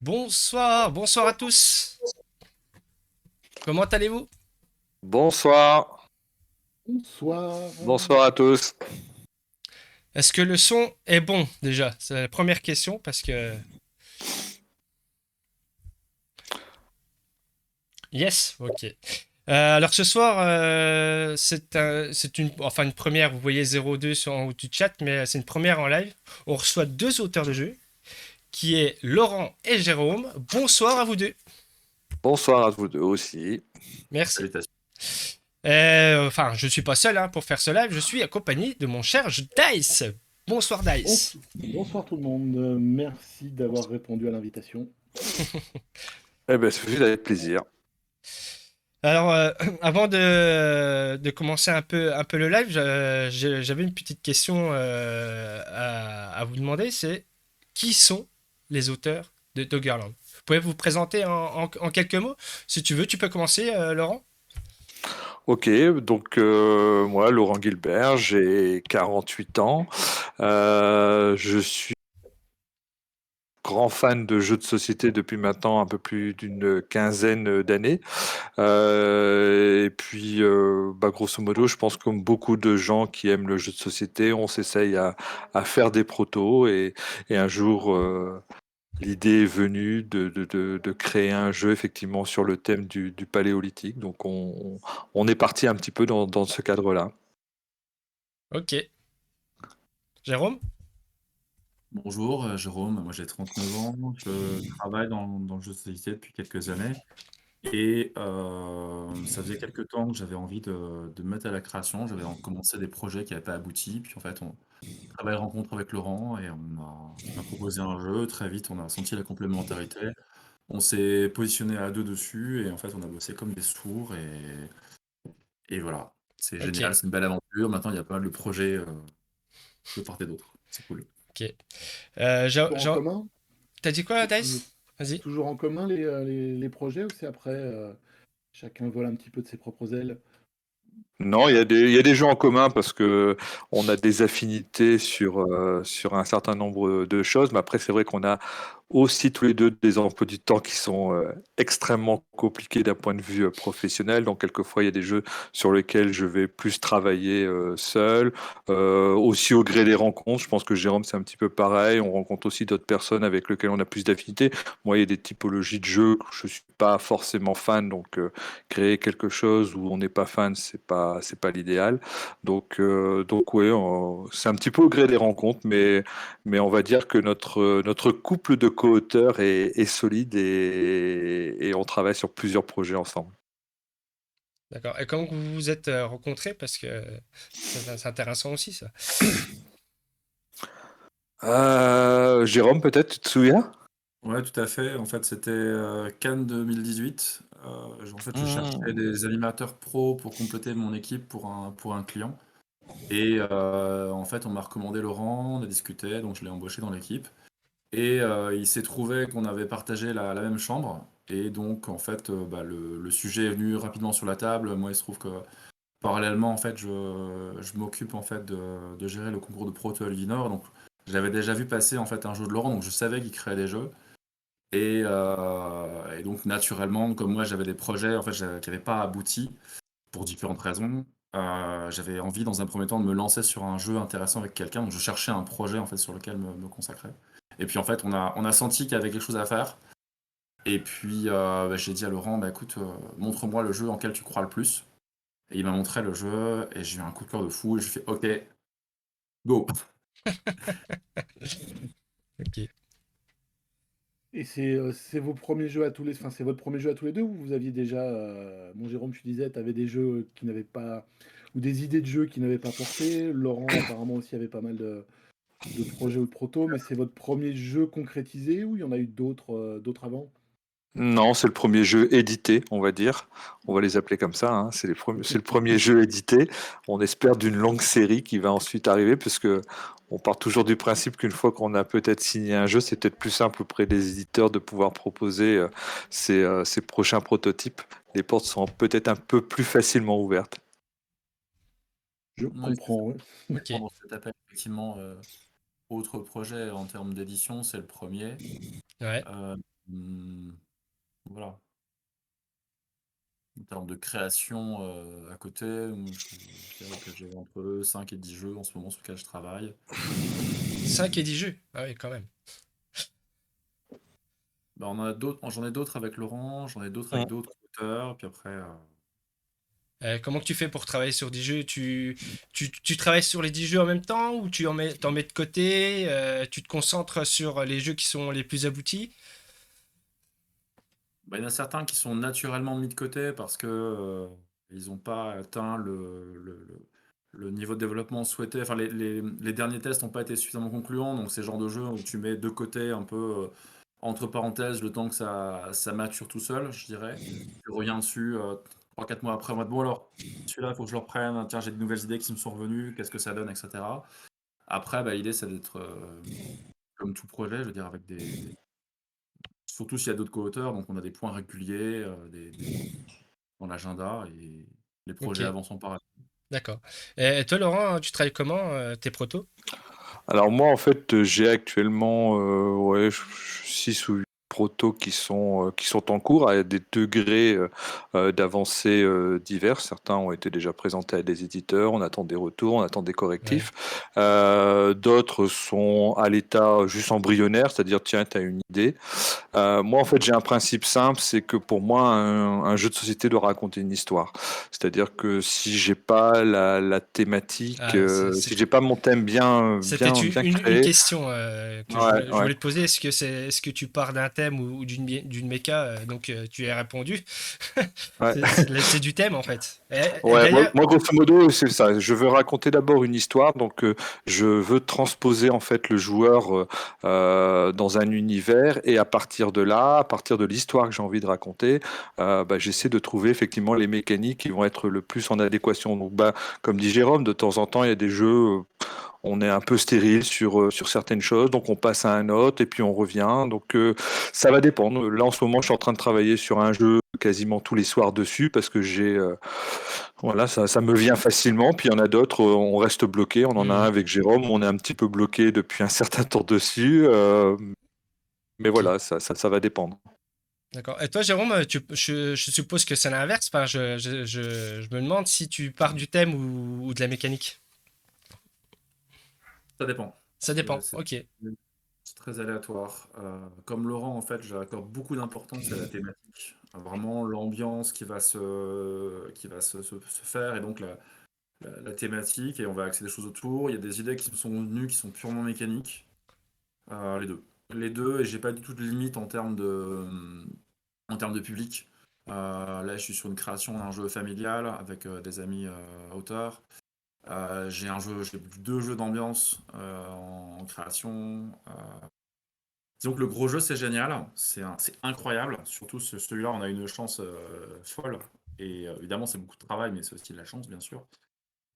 Bonsoir, bonsoir à tous. Comment allez-vous? Bonsoir, Bonsoir. bonsoir à tous. Est-ce que le son est bon déjà? C'est la première question parce que... Yes, ok. Alors ce soir, c'est une première, vous voyez 02 sur en haut du chat, mais c'est une première en live. On reçoit deux auteurs de jeu, qui est Laurent et Jérôme. Bonsoir à vous deux. Bonsoir à vous deux aussi. Merci. Salutations. Je suis pas seul hein, pour faire ce live, je suis accompagné de mon cher Dice. Bonsoir Dice. Bonsoir tout le monde. Merci d'avoir répondu à l'invitation. Eh bien, ça fait avec plaisir. Alors, avant de commencer un peu le live, j'avais une petite question à vous demander, c'est qui sont les auteurs de Doggerland? Vous pouvez vous présenter en quelques mots? Si tu veux, tu peux commencer, Laurent? Ok, donc moi, Laurent Gilbert, j'ai 48 ans. Je suis grand fan de jeux de société depuis maintenant un peu plus d'une quinzaine d'années. Et puis, grosso modo, je pense comme beaucoup de gens qui aiment le jeu de société, on s'essaye à faire des protos et un jour, l'idée est venue de créer un jeu effectivement sur le thème du paléolithique. Donc on est parti un petit peu dans ce cadre-là. Ok. Jérôme? Bonjour, Jérôme. Moi, j'ai 39 ans. Je travaille dans le jeu de société depuis quelques années. Et ça faisait quelques temps que j'avais envie de me mettre à la création. J'avais commencé des projets qui n'avaient pas abouti. Puis en fait, on travaille rencontre avec Laurent et on m'a proposé un jeu. Très vite, on a senti la complémentarité. On s'est positionné à deux dessus et en fait, on a bossé comme des sourds. Et voilà, c'est Ok. génial, c'est une belle aventure. Maintenant, il y a pas mal de projets de part et d'autre. C'est cool. Ok. Toujours en commun? T'as dit quoi, Toujours, Dice? Vas-y. toujours en commun les projets ou c'est après chacun vole un petit peu de ses propres ailes? Non, il y a des jeux en commun parce que on a des affinités sur un certain nombre de choses, mais après c'est vrai qu'on a aussi tous les deux des emplois du temps qui sont extrêmement compliqués d'un point de vue professionnel. Donc quelquefois il y a des jeux sur lesquels je vais plus travailler seul, aussi au gré des rencontres. Je pense que Jérôme c'est un petit peu pareil. On rencontre aussi d'autres personnes avec lesquelles on a plus d'affinités. Moi il y a des typologies de jeux que je suis pas forcément fan, donc créer quelque chose où on n'est pas fan, c'est pas l'idéal. Donc ouais, c'est un petit peu au gré des rencontres, mais on va dire que notre couple de co-auteurs est solide et on travaille sur plusieurs projets ensemble. D'accord. Et comment vous vous êtes rencontrés? Parce que c'est intéressant aussi, ça. Jérôme, peut-être, tu te souviens? Ouais, tout à fait. En fait, c'était Cannes 2018. En fait, je cherchais Hmm. des animateurs pros pour compléter mon équipe pour un client. Et en fait, on m'a recommandé Laurent, on a discuté, donc je l'ai embauché dans l'équipe. Et il s'est trouvé qu'on avait partagé la même chambre. Et donc, en fait, le sujet est venu rapidement sur la table. Moi, il se trouve que parallèlement, en fait, je m'occupe en fait de gérer le concours de Pro Total Nord. Donc, j'avais déjà vu passer en fait un jeu de Laurent, donc je savais qu'il créait des jeux. Et donc, naturellement, comme moi, j'avais des projets en fait, qui n'avaient pas abouti pour différentes raisons, j'avais envie, dans un premier temps, de me lancer sur un jeu intéressant avec quelqu'un. Donc, je cherchais un projet en fait, sur lequel me consacrer. Et puis, en fait, on a senti qu'il y avait quelque chose à faire. Et puis, j'ai dit à Laurent, bah, écoute, montre-moi le jeu en quel tu crois le plus. Et il m'a montré le jeu, et j'ai eu un coup de cœur de fou, et je fais, ok, go. Ok. Et c'est vos premiers jeux à tous les, enfin c'est votre premier jeu à tous les deux ou vous aviez déjà, bon Jérôme tu disais tu avais des jeux qui n'avaient pas, ou des idées de jeux qui n'avaient pas porté. Laurent apparemment aussi avait pas mal de projets ou de protos, mais c'est votre premier jeu concrétisé ou il y en a eu d'autres avant? Non, c'est le premier jeu édité, on va dire. On va les appeler comme ça, hein. C'est le premier jeu édité. On espère d'une longue série qui va ensuite arriver, puisque on part toujours du principe qu'une fois qu'on a peut-être signé un jeu, c'est peut-être plus simple auprès des éditeurs de pouvoir proposer ces prochains prototypes. Les portes sont peut-être un peu plus facilement ouvertes. Je Ouais, c'est ça. comprends, ouais. Ok. Pendant cet appel, effectivement, autre projet en termes d'édition, c'est le premier. Ouais. Voilà. En termes de création à côté, je dirais que j'ai entre 5 et 10 jeux en ce moment sur lesquels je travaille. 5 et 10 jeux. Ah oui, quand même. Bah, j'en ai d'autres avec Laurent, j'en ai d'autres avec d'autres auteurs, puis après, Comment que tu fais pour travailler sur 10 jeux? Tu travailles sur les 10 jeux en même temps ou t'en mets de côté? Tu te concentres sur les jeux qui sont les plus aboutis? bah, il y en a certains qui sont naturellement mis de côté parce que ils n'ont pas atteint le niveau de développement souhaité. Enfin, les derniers tests n'ont pas été suffisamment concluants, donc c'est le genre de jeu où tu mets de côté un peu entre parenthèses le temps que ça mature tout seul, je dirais. Tu reviens dessus 3-4 mois après, en mode bon alors, celui-là, il faut que je le reprenne. Tiens, j'ai de nouvelles idées qui me sont revenues, qu'est-ce que ça donne, etc. Après, bah, l'idée, c'est d'être comme tout projet, je veux dire, avec surtout s'il y a d'autres co-auteurs, donc on a des points réguliers dans l'agenda et les projets Ok, avancent en parallèle. d'accord. Et toi, Laurent, tu travailles comment tes protos? Alors moi, en fait, j'ai actuellement 6 ou 8 protos qui sont en cours à des degrés d'avancée divers. Certains ont été déjà présentés à des éditeurs, on attend des retours, on attend des Ouais. correctifs. D'autres sont à l'état juste embryonnaire, c'est-à-dire tiens, tu as une idée. Moi, en fait, j'ai un principe simple, c'est que pour moi, un jeu de société doit raconter une histoire. C'est-à-dire que si j'ai pas la thématique, Ah, si j'ai pas mon thème c'était bien une créé, question que ouais, je ouais. voulais te poser. Est-ce que tu pars d'un thème ou d'une méca? Donc tu y as répondu. Ouais. C'est du thème en fait. Et Ouais, d'ailleurs, moi, grosso modo, c'est ça. Je veux raconter d'abord une histoire, donc je veux transposer en fait le joueur dans un univers, et à partir de là, à partir de l'histoire que j'ai envie de raconter, bah, j'essaie de trouver effectivement les mécaniques qui vont être le plus en adéquation. Donc, bah, comme dit Jérôme, de temps en temps, il y a des jeux, on est un peu stérile sur certaines choses, donc on passe à un autre et puis on revient. Donc ça va dépendre. Là, en ce moment, je suis en train de travailler sur un jeu quasiment tous les soirs dessus parce que voilà, ça me vient facilement. Puis il y en a d'autres, on reste bloqué. On en a un hmm, avec Jérôme, on est un petit peu bloqué depuis un certain temps dessus. Mais ok, voilà, ça va dépendre. d'accord. Et toi, Jérôme, je suppose que c'est l'inverse. Enfin, je me demande si tu pars du thème ou de la mécanique. Ça dépend. Ça C'est dépend. c'est- Ok. c'est très aléatoire. Comme Laurent, en fait, j'accorde beaucoup d'importance à la thématique. Vraiment l'ambiance qui va se faire et donc la thématique et on va axer des choses autour. Il y a des idées qui me sont venues qui sont purement mécaniques. Les deux. Les deux, et j'ai pas du tout de limite en termes de public. Là, je suis sur une création d'un jeu familial avec des amis auteurs. J'ai deux jeux d'ambiance en création. Disons que le gros jeu, c'est génial, c'est incroyable. Surtout celui-là, on a une chance folle. Et évidemment, c'est beaucoup de travail, mais c'est aussi de la chance, bien sûr.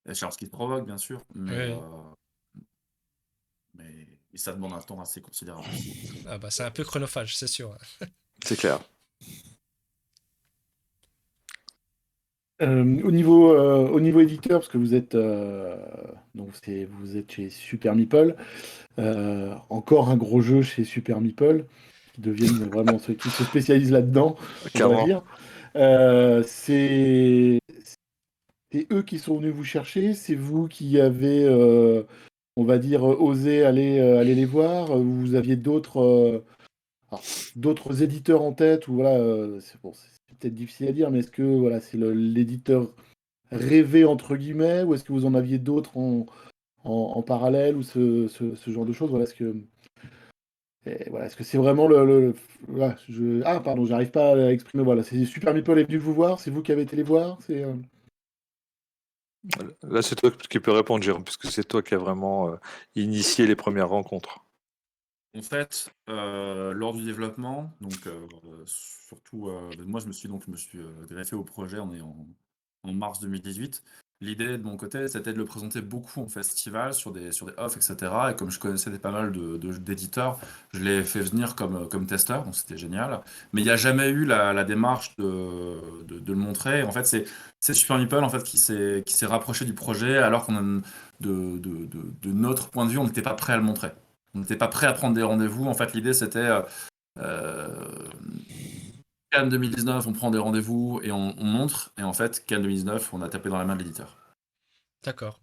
La chance qui se provoque, bien sûr, Oui. mais et ça demande un temps assez considérable aussi. Ah bah, c'est un peu chronophage, c'est sûr. C'est clair. Au niveau éditeur, parce que vous êtes chez Super Meeple, encore un gros jeu chez Super Meeple, qui deviennent vraiment ceux qui se spécialisent là-dedans, on va Clairement. dire. C'est eux qui sont venus vous chercher, c'est vous qui avez, on va dire, osé aller les voir, vous aviez d'autres éditeurs en tête, ou voilà, c'est bon, c'est peut-être difficile à dire, mais est-ce que voilà, c'est l'éditeur rêvé entre guillemets, ou est-ce que vous en aviez d'autres en parallèle, ou ce genre de choses, voilà, est-ce que c'est vraiment voilà, ah pardon, j'arrive pas à exprimer, voilà, c'est Super Meeple est venu vous voir, c'est vous qui avez été les voir, Là, c'est toi qui peux répondre, Jérôme, puisque c'est toi qui as vraiment initié les premières rencontres. En fait, lors du développement, donc surtout, moi je me suis greffé au projet, on est en mars 2018. L'idée de mon côté, c'était de le présenter beaucoup en festival, sur des offs, etc. Et comme je connaissais pas mal d'éditeurs, je l'ai fait venir comme testeur, donc c'était génial. Mais il n'y a jamais eu la démarche de le montrer. En fait, c'est Super Meeple en fait, qui s'est rapproché du projet, alors de notre point de vue, on n'était pas prêt à le montrer. On n'était pas prêt à prendre des rendez-vous. En fait, l'idée, c'était Euh, Cannes 2019, on prend des rendez-vous et on montre. Et en fait, Cannes 2019, on a tapé dans la main de l'éditeur. D'accord.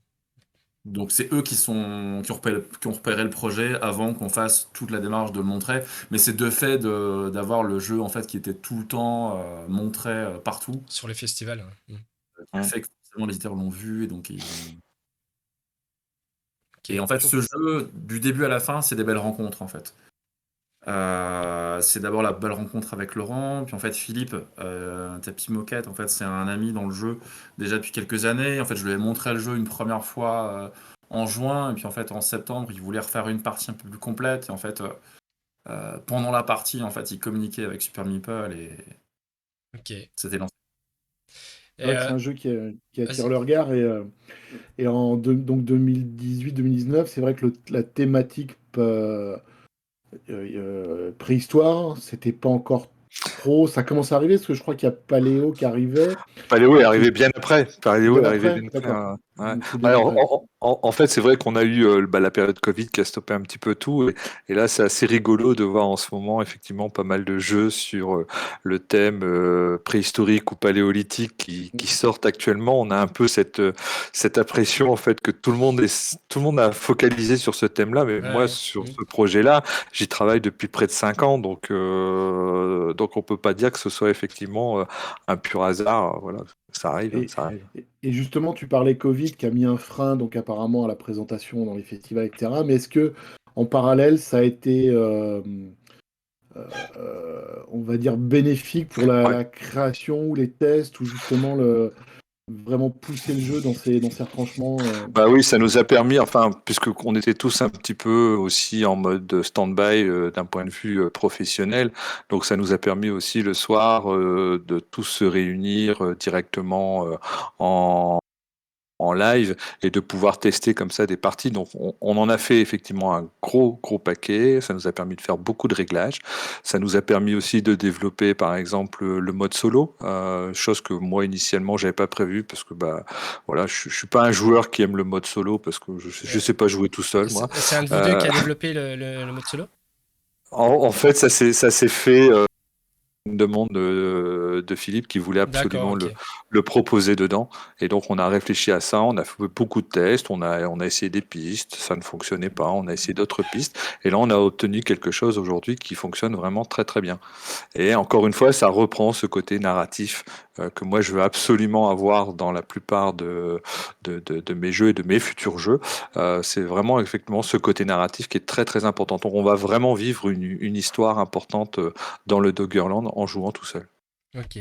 Donc c'est eux qui ont repéré le projet avant qu'on fasse toute la démarche de le montrer. Mais c'est de fait d'avoir le jeu en fait qui était tout le temps montré partout. Sur les festivals. Ouais. Qui a fait que forcément les éditeurs l'ont vu et donc ils ont... Ok. Et en fait, ce jeu, du début à la fin, c'est des belles rencontres en fait. C'est d'abord la belle rencontre avec Laurent, puis en fait Philippe, Tapis Moquette, en fait c'est un ami dans le jeu déjà depuis quelques années. En fait, je lui ai montré le jeu une première fois en juin, et puis en fait en septembre, il voulait refaire une partie un peu plus complète. Et en fait, pendant la partie, en fait, il communiquait avec Super Meeple et Ok. Et, c'était lancé. C'est vrai que c'est un jeu qui attire vas-y. le regard et donc 2018-2019, c'est vrai que la thématique préhistoire, c'était pas encore trop. Ça commence à arriver parce que je crois qu'il y a Paléo qui arrivait Paléo est et qui arrivé bien après. Paléo bien est arrivé après, bien après. d'accord. Ouais. Donc c'est bien Alors, après. en fait, c'est vrai qu'on a eu la période Covid qui a stoppé un petit peu tout. Et là, c'est assez rigolo de voir en ce moment, effectivement, pas mal de jeux sur le thème préhistorique ou paléolithique qui sortent actuellement. On a un peu cette impression, en fait, que tout le monde a focalisé sur ce thème-là. Mais moi, Ouais. sur ce projet-là, j'y travaille depuis près de 5 ans. Donc on peut pas dire que ce soit effectivement un pur hasard. Voilà, ça arrive, Et, ça arrive. et justement, tu parlais Covid qui a mis un frein donc apparemment à la présentation dans les festivals, etc. Mais est-ce que en parallèle, ça a été, on va dire, bénéfique pour Ouais. la création ou les tests ou justement vraiment pousser le jeu dans ses retranchements Bah oui, ça nous a permis, enfin, puisque on était tous un petit peu aussi en mode stand-by d'un point de vue professionnel, donc ça nous a permis aussi le soir de tous se réunir directement en live et de pouvoir tester comme ça des parties. Donc on en a fait effectivement un gros paquet, ça nous a permis de faire beaucoup de réglages, ça nous a permis aussi de développer par exemple le mode solo, chose que moi initialement j'avais pas prévu parce que bah voilà, je suis pas un joueur qui aime le mode solo parce que je Ouais. sais pas jouer tout seul moi. C'est un de vous deux Euh, qui a développé le mode solo? en fait ça s'est fait une demande de Philippe qui voulait D'accord, absolument ok. le proposer dedans. Et donc, on a réfléchi à ça, on a fait beaucoup de tests, on a essayé des pistes, ça ne fonctionnait pas, on a essayé d'autres pistes. Et là, on a obtenu quelque chose aujourd'hui qui fonctionne vraiment très, très bien. Et encore une fois, ça reprend ce côté narratif que moi, je veux absolument avoir dans la plupart de mes jeux et de mes futurs jeux. C'est vraiment effectivement ce côté narratif qui est très, très important. Donc, on va vraiment vivre une histoire importante dans le Doggerland en jouant tout seul. Ok.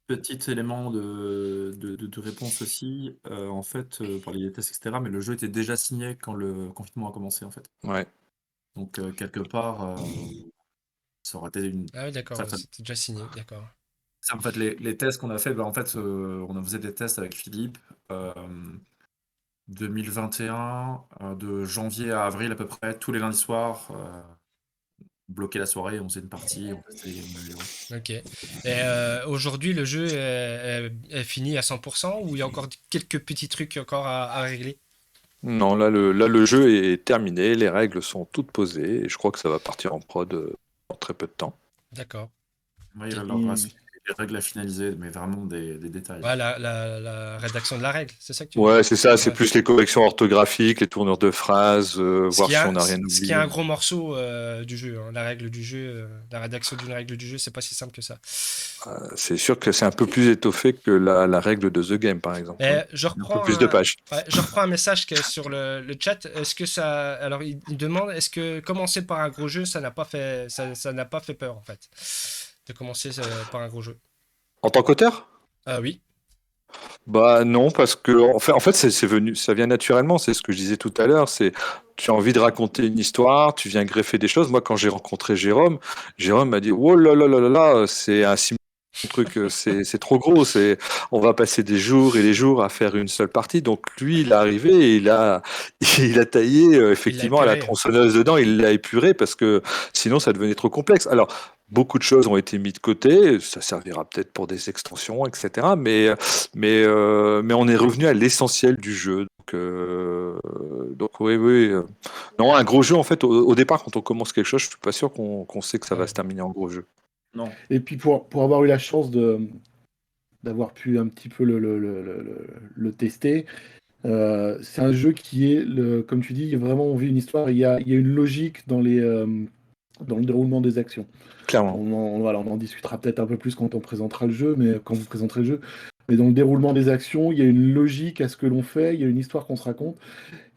Petit élément de réponse aussi, en fait, pour les tests, etc., mais le jeu était déjà signé quand le confinement a commencé, en fait. Ouais. Donc, quelque part, ça aurait été une Ah oui, d'accord, certaine... c'était déjà signé, d'accord. En fait, les tests qu'on a fait, bah, en fait, on a faisait des tests avec Philippe, euh, 2021, de janvier à avril à peu près, tous les lundis soirs, bloquer la soirée, on faisait une partie, on testait les jeux. Ok. Et aujourd'hui, le jeu est fini à 100% ou il y a encore quelques petits trucs encore à régler? Non, là, le jeu est terminé, les règles sont toutes posées et je crois que ça va partir en prod en très peu de temps. D'accord. Ouais, il Ok. leur reste des règles à finaliser, mais vraiment des détails. Ouais, la rédaction de la règle, c'est ça que tu veux dire? Ouais, c'est ça, c'est Ouais. plus les corrections orthographiques, les tournures de phrases, voir si on n'a rien Ce qui est un oublié. gros morceau du jeu, hein. La règle du jeu, la rédaction d'une règle du jeu, c'est pas si simple que ça. C'est sûr que c'est un peu plus étoffé que la règle de The Game, par exemple, hein. Mais Un peu plus de pages. ouais, je reprends un message qui est sur le chat. Est-ce que ça, alors il demande, est-ce que commencer par un gros jeu, ça n'a pas fait peur en fait, de commencer par un gros jeu. En tant qu'auteur? Ah oui, Bah non, parce que en fait c'est venu, ça vient naturellement. C'est ce que je disais tout à l'heure. C'est tu as envie de raconter une histoire, tu viens greffer des choses. Moi, quand j'ai rencontré Jérôme, Jérôme m'a dit, oh là là, c'est un truc, c'est trop gros. On va passer des jours et des jours à faire une seule partie. Donc lui, il est arrivé et il a taillé il l'a effectivement à la épuré. tronçonneuse dedans. Il l'a épuré parce que sinon ça devenait trop complexe. Alors beaucoup de choses ont été mises de côté. Ça servira peut-être pour des extensions, etc. Mais on est revenu à l'essentiel du jeu. Donc oui, oui. Non, un gros jeu, en fait, au départ, quand on commence quelque chose, je suis pas sûr qu'on sait que ça va Ouais. se terminer en gros jeu. Non. Et puis pour avoir eu la chance d'avoir pu un petit peu le tester, c'est un jeu qui est, comme tu dis, vraiment on vit une histoire, il y a une logique dans le déroulement des actions. Clairement. Voilà, on en discutera peut-être un peu plus quand on présentera le jeu, mais quand vous présenterez le jeu. Mais dans le déroulement des actions, il y a une logique à ce que l'on fait, il y a une histoire qu'on se raconte.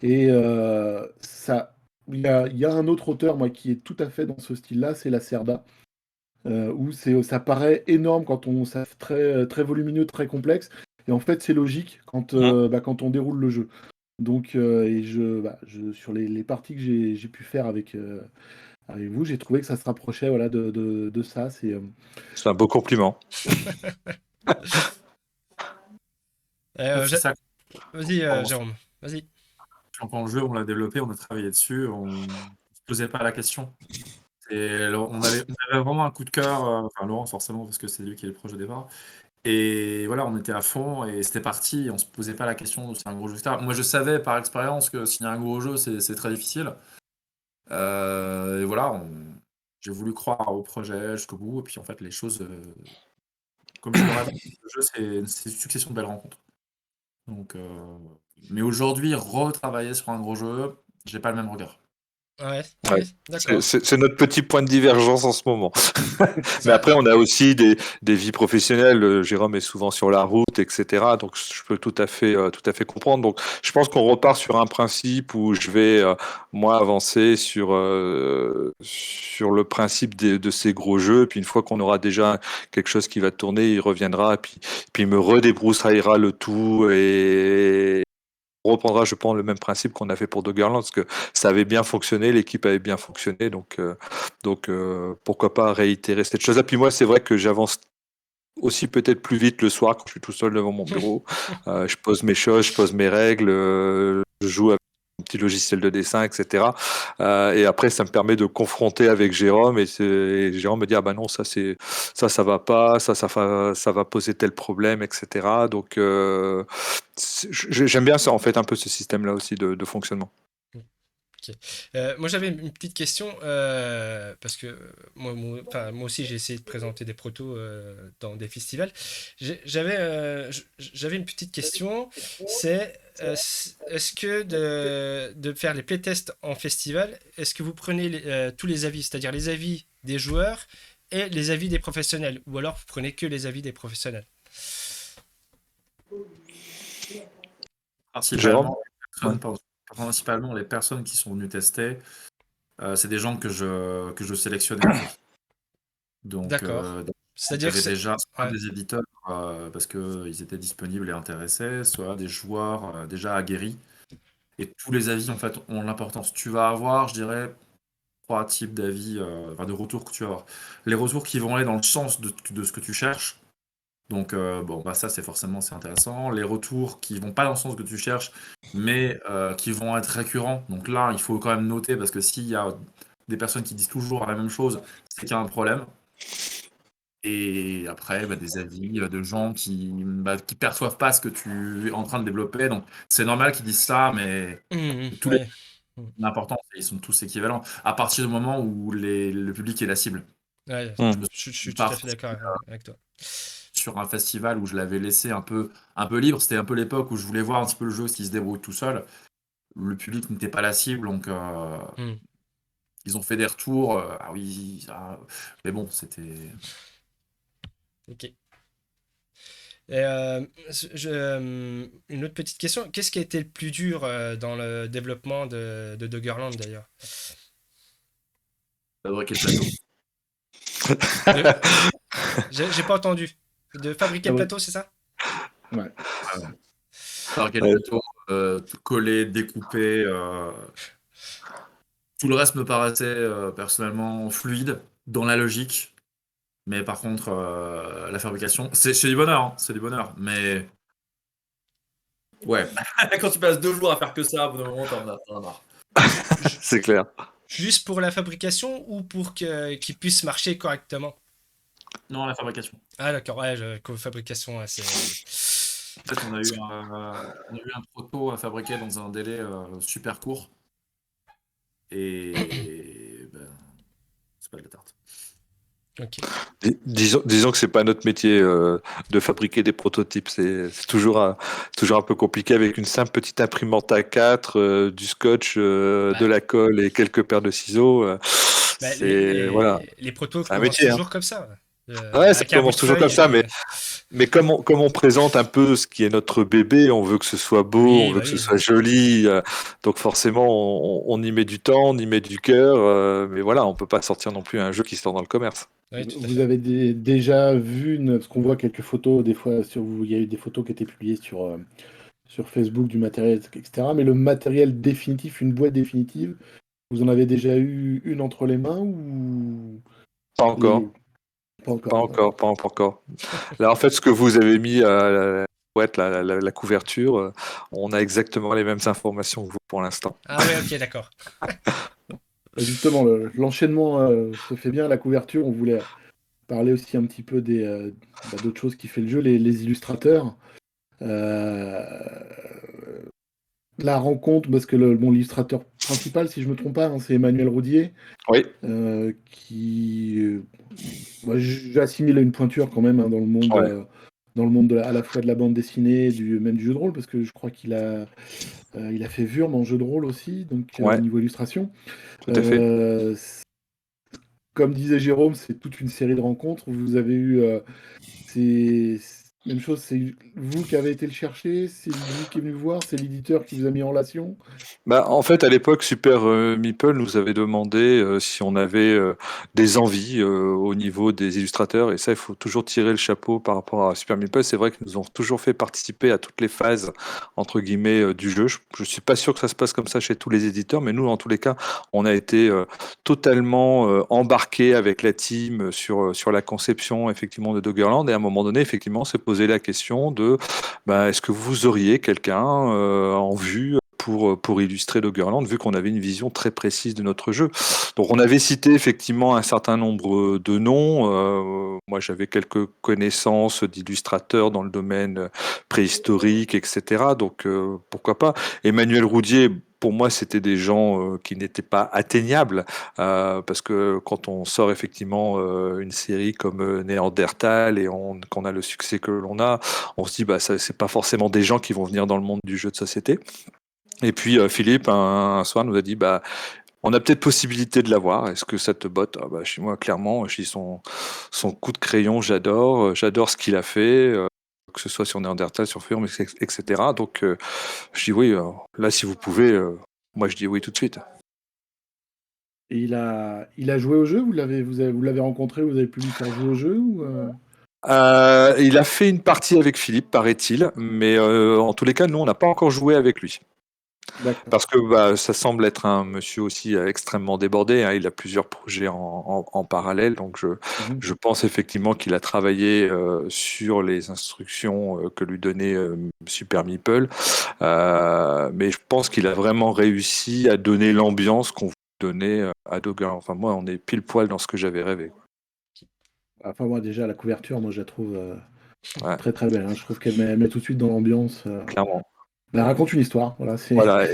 Et il y a un autre auteur, moi, qui est tout à fait dans ce style-là, c'est Lacerda, où ça paraît énorme ça fait très, très volumineux, très complexe. Et en fait, c'est logique quand on déroule le jeu. Donc, sur les parties que j'ai pu faire avec vous, j'ai trouvé que ça se rapprochait voilà, de ça. C'est un beau compliment. C'est ça. Vas-y, Quand Jérôme. Vas-y. quand le jeu, on l'a développé, on a travaillé dessus, on se posait pas la question. On avait vraiment un coup de cœur, enfin Laurent forcément parce que c'est lui qui est le proche de départ. Et voilà, on était à fond et c'était parti. On se posait pas la question de si c'est un gros jeu, etc. Moi, je savais par expérience que s'il y a un gros jeu, c'est très difficile. Et voilà, j'ai voulu croire au projet jusqu'au bout. Et puis en fait, les choses, comme je le répète, le jeu, c'est une succession de belles rencontres. Donc, mais aujourd'hui, retravailler sur un gros jeu, j'ai pas le même regard. Ouais, Ouais. ok, d'accord. C'est notre petit point de divergence en ce moment. Mais après, on a aussi des vies professionnelles. Jérôme est souvent sur la route, etc. Donc, je peux tout à fait comprendre. Donc, je pense qu'on repart sur un principe où je vais, moi, avancer sur le principe de ces gros jeux. Puis, une fois qu'on aura déjà quelque chose qui va tourner, il reviendra. Puis il me redébroussaillera le tout et on reprendra, je pense, le même principe qu'on a fait pour Doggerland, parce que ça avait bien fonctionné, l'équipe avait bien fonctionné, donc pourquoi pas réitérer cette chose-là. Puis moi, c'est vrai que j'avance aussi peut-être plus vite le soir quand je suis tout seul devant mon bureau. Je pose mes choses, je pose mes règles, je joue avec un petit logiciel de dessin, etc. Et après, ça me permet de confronter avec Jérôme et Jérôme me dit ah ben non, ça va pas, ça va poser tel problème, etc. Donc j'aime bien ça en fait un peu ce système-là aussi de fonctionnement. Ok. Moi j'avais une petite question parce que moi aussi j'ai essayé de présenter des protos dans des festivals. J'avais une petite question, c'est est-ce que de faire les playtests en festival, est-ce que vous prenez tous les avis, c'est-à-dire les avis des joueurs et les avis des professionnels, ou alors vous prenez que les avis des professionnels? Jérôme? Principalement, les personnes qui sont venues tester, c'est des gens que je sélectionnais en fait. Donc, D'accord. il y C'est-à-dire que avait déjà soit ouais. des éditeurs parce qu'ils étaient disponibles et intéressés, soit des joueurs déjà aguerris. Et tous les avis en fait ont l'importance. Tu vas avoir, je dirais, trois types d'avis, enfin de retours que tu vas avoir. Les retours qui vont aller dans le sens de ce que tu cherches. Donc, bon, bah ça, c'est intéressant. Les retours qui vont pas dans le sens que tu cherches, mais qui vont être récurrents. Donc là, il faut quand même noter, parce que s'il y a des personnes qui disent toujours la même chose, c'est qu'il y a un problème. Et après, bah, des avis de gens qui perçoivent pas ce que tu es en train de développer. Donc, c'est normal qu'ils disent ça, mais tous les Ouais. l'important, c'est qu'ils sont tous équivalents. À partir du moment où le public est la cible. Ouais, Je me je suis suis tout pas à fait d'accord avec toi. sur un festival où je l'avais laissé un peu libre. C'était un peu l'époque où je voulais voir un petit peu le jeu s'il se débrouille tout seul. Le public n'était pas la cible, donc Hmm. ils ont fait des retours. Ah oui, mais bon, c'était. Ok. Et, une autre petite question. Qu'est-ce qui a été le plus dur dans le développement de Doggerland d'ailleurs? Fabriquer le plateau. De- J'ai pas entendu. De fabriquer Ah le ouais. plateau, c'est ça? Ouais. Fabriquer le Ouais. plateau, coller, découper. Tout le reste me paraissait personnellement fluide, dans la logique. Mais par contre, la fabrication, c'est du bonheur, hein, c'est du bonheur. Mais ouais, quand tu passes 2 jours à faire que ça, au bout d'un moment, t'en as marre. Ju- C'est clair. Juste pour la fabrication ou pour qu'il puisse marcher correctement? Non, la fabrication. Ah d'accord, ouais, fabrication, ouais, En fait, on a eu un proto à fabriquer dans un délai super court et ben, c'est pas de la tarte. Ok. Disons que c'est pas notre métier de fabriquer des prototypes. C'est toujours un peu compliqué avec une simple petite imprimante A4, du scotch, de Bah, la colle et quelques paires de ciseaux. bah, Voilà, les protos c'est un commencent métier, hein. toujours comme ça. Ouais, ça Avec un bout commence de toujours comme feuille. ça, mais comme on présente un peu ce qui est notre bébé, on veut que ce soit beau, on Oui, veut bah que ce oui. soit joli, donc forcément on y met du temps, on y met du cœur, mais voilà, on peut pas sortir non plus un jeu qui sort dans le commerce. Oui, tout à Vous fait. avez déjà vu, parce qu'on voit quelques photos, des fois, il y a eu des photos qui étaient publiées sur Facebook du matériel, etc. Mais le matériel définitif, une boîte définitive, vous en avez déjà eu une entre les mains ou Pas les... encore, Pas pas encore, encore, d'accord. pas encore. Là, en fait, ce que vous avez mis à la boîte, la couverture, on a exactement les mêmes informations que vous pour l'instant. Ah ouais, ok, d'accord. Justement, l'enchaînement se fait bien, la couverture, on voulait parler aussi un petit peu d'autres choses qui fait le jeu, les illustrateurs. Euh, la rencontre, parce que l'illustrateur principal, si je me trompe pas, hein, c'est Emmanuel Roudier, Oui, qui, moi, j'assimile à une pointure quand même, hein, ouais, dans le monde à la fois de la bande dessinée, même du jeu de rôle, parce que je crois il a fait Wurm en jeu de rôle aussi, donc au ouais, niveau illustration. tout à fait. Euh, Comme disait Jérôme, c'est toute une série de rencontres. Vous avez eu, même chose, c'est vous qui avez été le chercher, c'est lui qui est venu vous voir, c'est l'éditeur qui vous a mis en relation. Bah, en fait, à l'époque, Super Meeple nous avait demandé si on avait des envies au niveau des illustrateurs. Et ça, il faut toujours tirer le chapeau par rapport à Super Meeple. C'est vrai qu'ils nous ont toujours fait participer à toutes les phases, entre guillemets, du jeu. Je suis pas sûr que ça se passe comme ça chez tous les éditeurs, mais nous, en tous les cas, on a été totalement embarqués avec la team sur la conception, effectivement, de Doggerland. Et à un moment donné, effectivement, on s'est posé la question de bah, est-ce que vous auriez quelqu'un en vue pour illustrer Doggerland, vu qu'on avait une vision très précise de notre jeu. Donc on avait cité effectivement un certain nombre de noms. Moi j'avais quelques connaissances d'illustrateurs dans le domaine préhistorique, etc. Donc pourquoi pas. Emmanuel Roudier, pour moi, c'était des gens qui n'étaient pas atteignables, parce que quand on sort effectivement une série comme Néandertal et qu'on a le succès que l'on a, on se dit bah ça c'est pas forcément des gens qui vont venir dans le monde du jeu de société. Et puis Philippe, un soir, nous a dit bah, on a peut-être possibilité de l'avoir. Est-ce que ça te botte? Ah bah, chez moi, clairement, je dis son coup de crayon, j'adore ce qu'il a fait, que ce soit sur Néandertal, sur Furm, etc. Donc, je dis oui, là, si vous pouvez, moi, je dis oui tout de suite. Et il a joué au jeu, vous l'avez rencontré, vous avez pu lui faire jouer au jeu ou. Il a fait une partie avec Philippe, paraît-il, mais en tous les cas, nous, on n'a pas encore joué avec lui. D'accord. Parce que bah, ça semble être un monsieur aussi extrêmement débordé, hein. Il a plusieurs projets en parallèle. Donc Mhm. je pense effectivement qu'il a travaillé sur les instructions que lui donnait Super Meeple. Mais je pense qu'il a vraiment réussi à donner l'ambiance qu'on voulait donner à Dogger. Enfin, moi, on est pile poil dans ce que j'avais rêvé. Enfin, moi, déjà, la couverture, moi, je la trouve Ouais, très très belle, hein. Je trouve qu'elle met tout de suite dans l'ambiance. clairement. Elle raconte une histoire. Voilà, c'est. Voilà,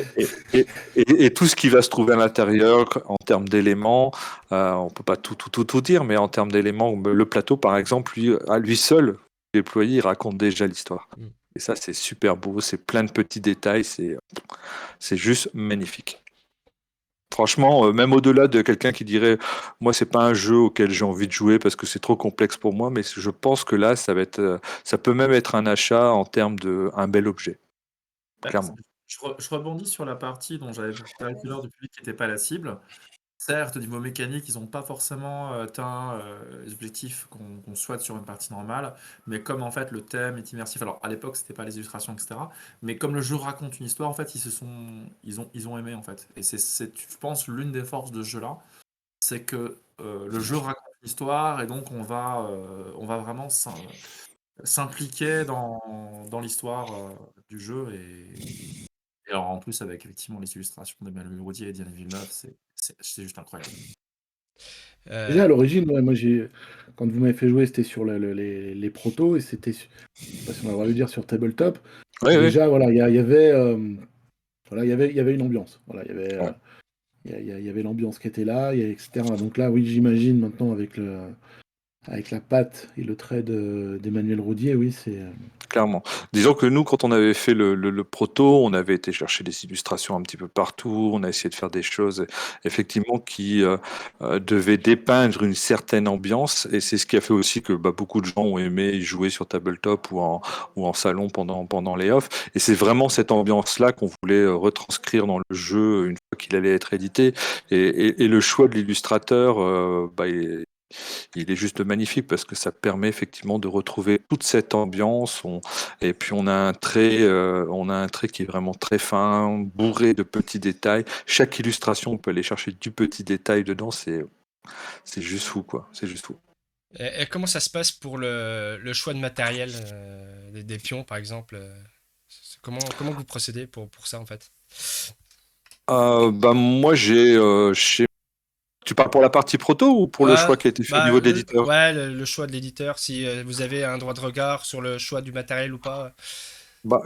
et tout ce qui va se trouver à l'intérieur en termes d'éléments, on peut pas tout dire, mais en termes d'éléments, le plateau par exemple, lui, à lui seul, déployé, il raconte déjà l'histoire. Mm. Et ça, c'est super beau, c'est plein de petits détails, c'est juste magnifique. Franchement, même au-delà de quelqu'un qui dirait, moi, c'est pas un jeu auquel j'ai envie de jouer parce que c'est trop complexe pour moi, mais je pense que là, ça peut même être un achat en termes de un bel objet, Bah, clairement. je rebondis sur la partie dont j'avais parlé tout à l'heure du public qui n'était pas la cible. Certes, au niveau mécanique, ils n'ont pas forcément atteint les objectifs qu'on souhaite sur une partie normale, mais comme en fait le thème est immersif, alors à l'époque c'était pas les illustrations, etc., mais comme le jeu raconte une histoire, en fait ils ont aimé en fait. Et je pense, l'une des forces de ce jeu-là, c'est que le jeu raconte une histoire et donc on va vraiment s'impliquer dans l'histoire du jeu. Et alors en plus avec effectivement les illustrations de Manuel Rodier et Diane Villeneuve, c'est juste incroyable. Euh, Déjà à l'origine, ouais, quand vous m'avez fait jouer, c'était sur les protos et c'était, je sais pas si on a le droit de le dire, sur tabletop. Oui, oui. Déjà, voilà, il y avait, voilà, il y avait une ambiance. Voilà, il y avait, Ouais. il y avait l'ambiance qui était là, etc. Donc là, oui, j'imagine maintenant avec la patte et le trait d'Emmanuel Roudier, oui, c'est. Clairement. Disons que nous, quand on avait fait le proto, on avait été chercher des illustrations un petit peu partout, on a essayé de faire des choses effectivement qui devaient dépeindre une certaine ambiance, et c'est ce qui a fait aussi que beaucoup de gens ont aimé y jouer sur tabletop ou en salon pendant les offs, et c'est vraiment cette ambiance-là qu'on voulait retranscrire dans le jeu une fois qu'il allait être édité, et le choix de l'illustrateur, il est juste magnifique parce que ça permet effectivement de retrouver toute cette ambiance. Et puis on a un trait qui est vraiment très fin, bourré de petits détails. Chaque illustration, on peut aller chercher du petit détail dedans. C'est juste fou, quoi. C'est juste fou. et comment ça se passe pour le choix de matériel des pions, par exemple comment vous procédez pour ça, en fait? Moi, tu parles pour la partie proto ou pour le choix Ah, qui a été fait au bah, niveau de l'éditeur? ouais, le choix de l'éditeur, si vous avez un droit de regard sur le choix du matériel ou pas.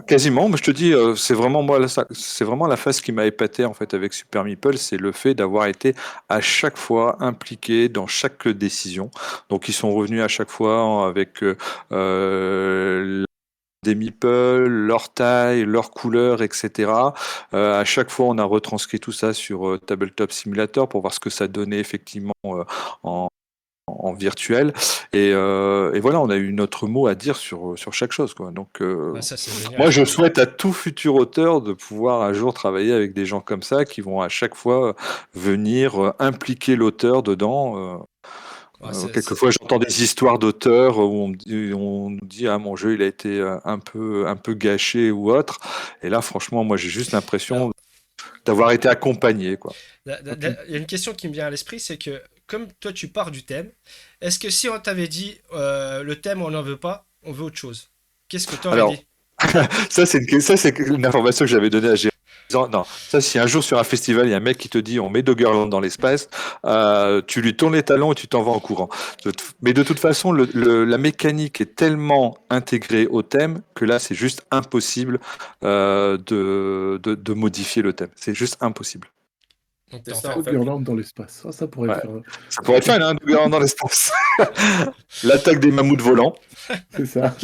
Quasiment, mais je te dis, c'est vraiment moi, c'est vraiment la phase qui m'a épaté en fait avec Super Meeple, c'est le fait d'avoir été à chaque fois impliqué dans chaque décision. Donc ils sont revenus à chaque fois avec des meeples, leur taille, leur couleur, etc. À chaque fois, on a retranscrit tout ça sur Tabletop Simulator pour voir ce que ça donnait effectivement en en virtuel. Et voilà, on a eu notre mot à dire sur chaque chose, quoi. Donc, Bah, ça, c'est génial, moi, ça. je souhaite à tout futur auteur de pouvoir un jour travailler avec des gens comme ça qui vont à chaque fois venir impliquer l'auteur dedans. Ouais, Quelquefois, j'entends des histoires d'auteurs où on nous dit ah mon jeu il a été un peu gâché ou autre. Et là, franchement, moi j'ai juste l'impression Alors, d'avoir été accompagné, quoi. il y a une question qui me vient à l'esprit, c'est que comme toi tu pars du thème, est-ce que si on t'avait dit le thème on n'en veut pas, on veut autre chose, qu'est-ce que t'aurais Alors, dit? ça, c'est une information que j'avais donnée à Gérard. Non, ça, si un jour sur un festival, il y a un mec qui te dit on met Doggerland dans l'espace, tu lui tournes les talons et tu t'en vas en courant. Mais de toute façon, la mécanique est tellement intégrée au thème que là, c'est juste impossible de modifier le thème. C'est juste impossible. Donc C'est t'en ça, fais. en fait. Doggerland dans l'espace. Ça pourrait Ouais. faire. Ça pourrait être fun, hein, Doggerland dans l'espace. L'attaque des mammouths volants. C'est ça.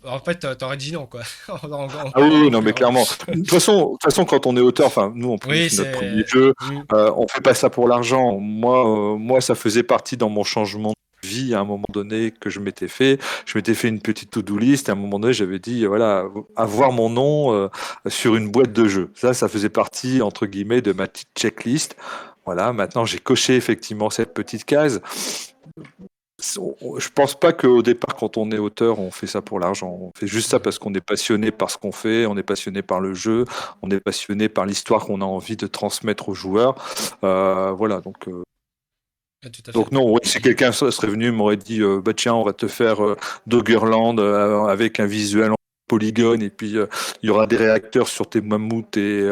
En fait, t'aurais dit non, quoi. Ah oui, En oui, non, mais concluant. clairement. De toute façon, quand on est auteur, enfin, nous, en plus, Oui, c'est notre premier c'est. jeu, Hmm. on fait pas ça pour l'argent. Moi, ça faisait partie dans mon changement de vie à un moment donné que je m'étais fait. Je m'étais fait une petite to-do list. Et à un moment donné, j'avais dit, voilà, avoir mon nom sur une boîte de jeux. Ça faisait partie, entre guillemets, de ma petite checklist. Voilà, maintenant, j'ai coché effectivement cette petite case. Je pense pas qu'au départ, quand on est auteur, on fait ça pour l'argent. On fait juste ça parce qu'on est passionné par ce qu'on fait, on est passionné par le jeu, on est passionné par l'histoire qu'on a envie de transmettre aux joueurs. Voilà, Ouais, tout à fait. donc non, ouais, si quelqu'un serait venu, m'aurait dit, bah tiens, on va te faire Doggerland avec un visuel en polygone et puis il y aura des réacteurs sur tes mammouths et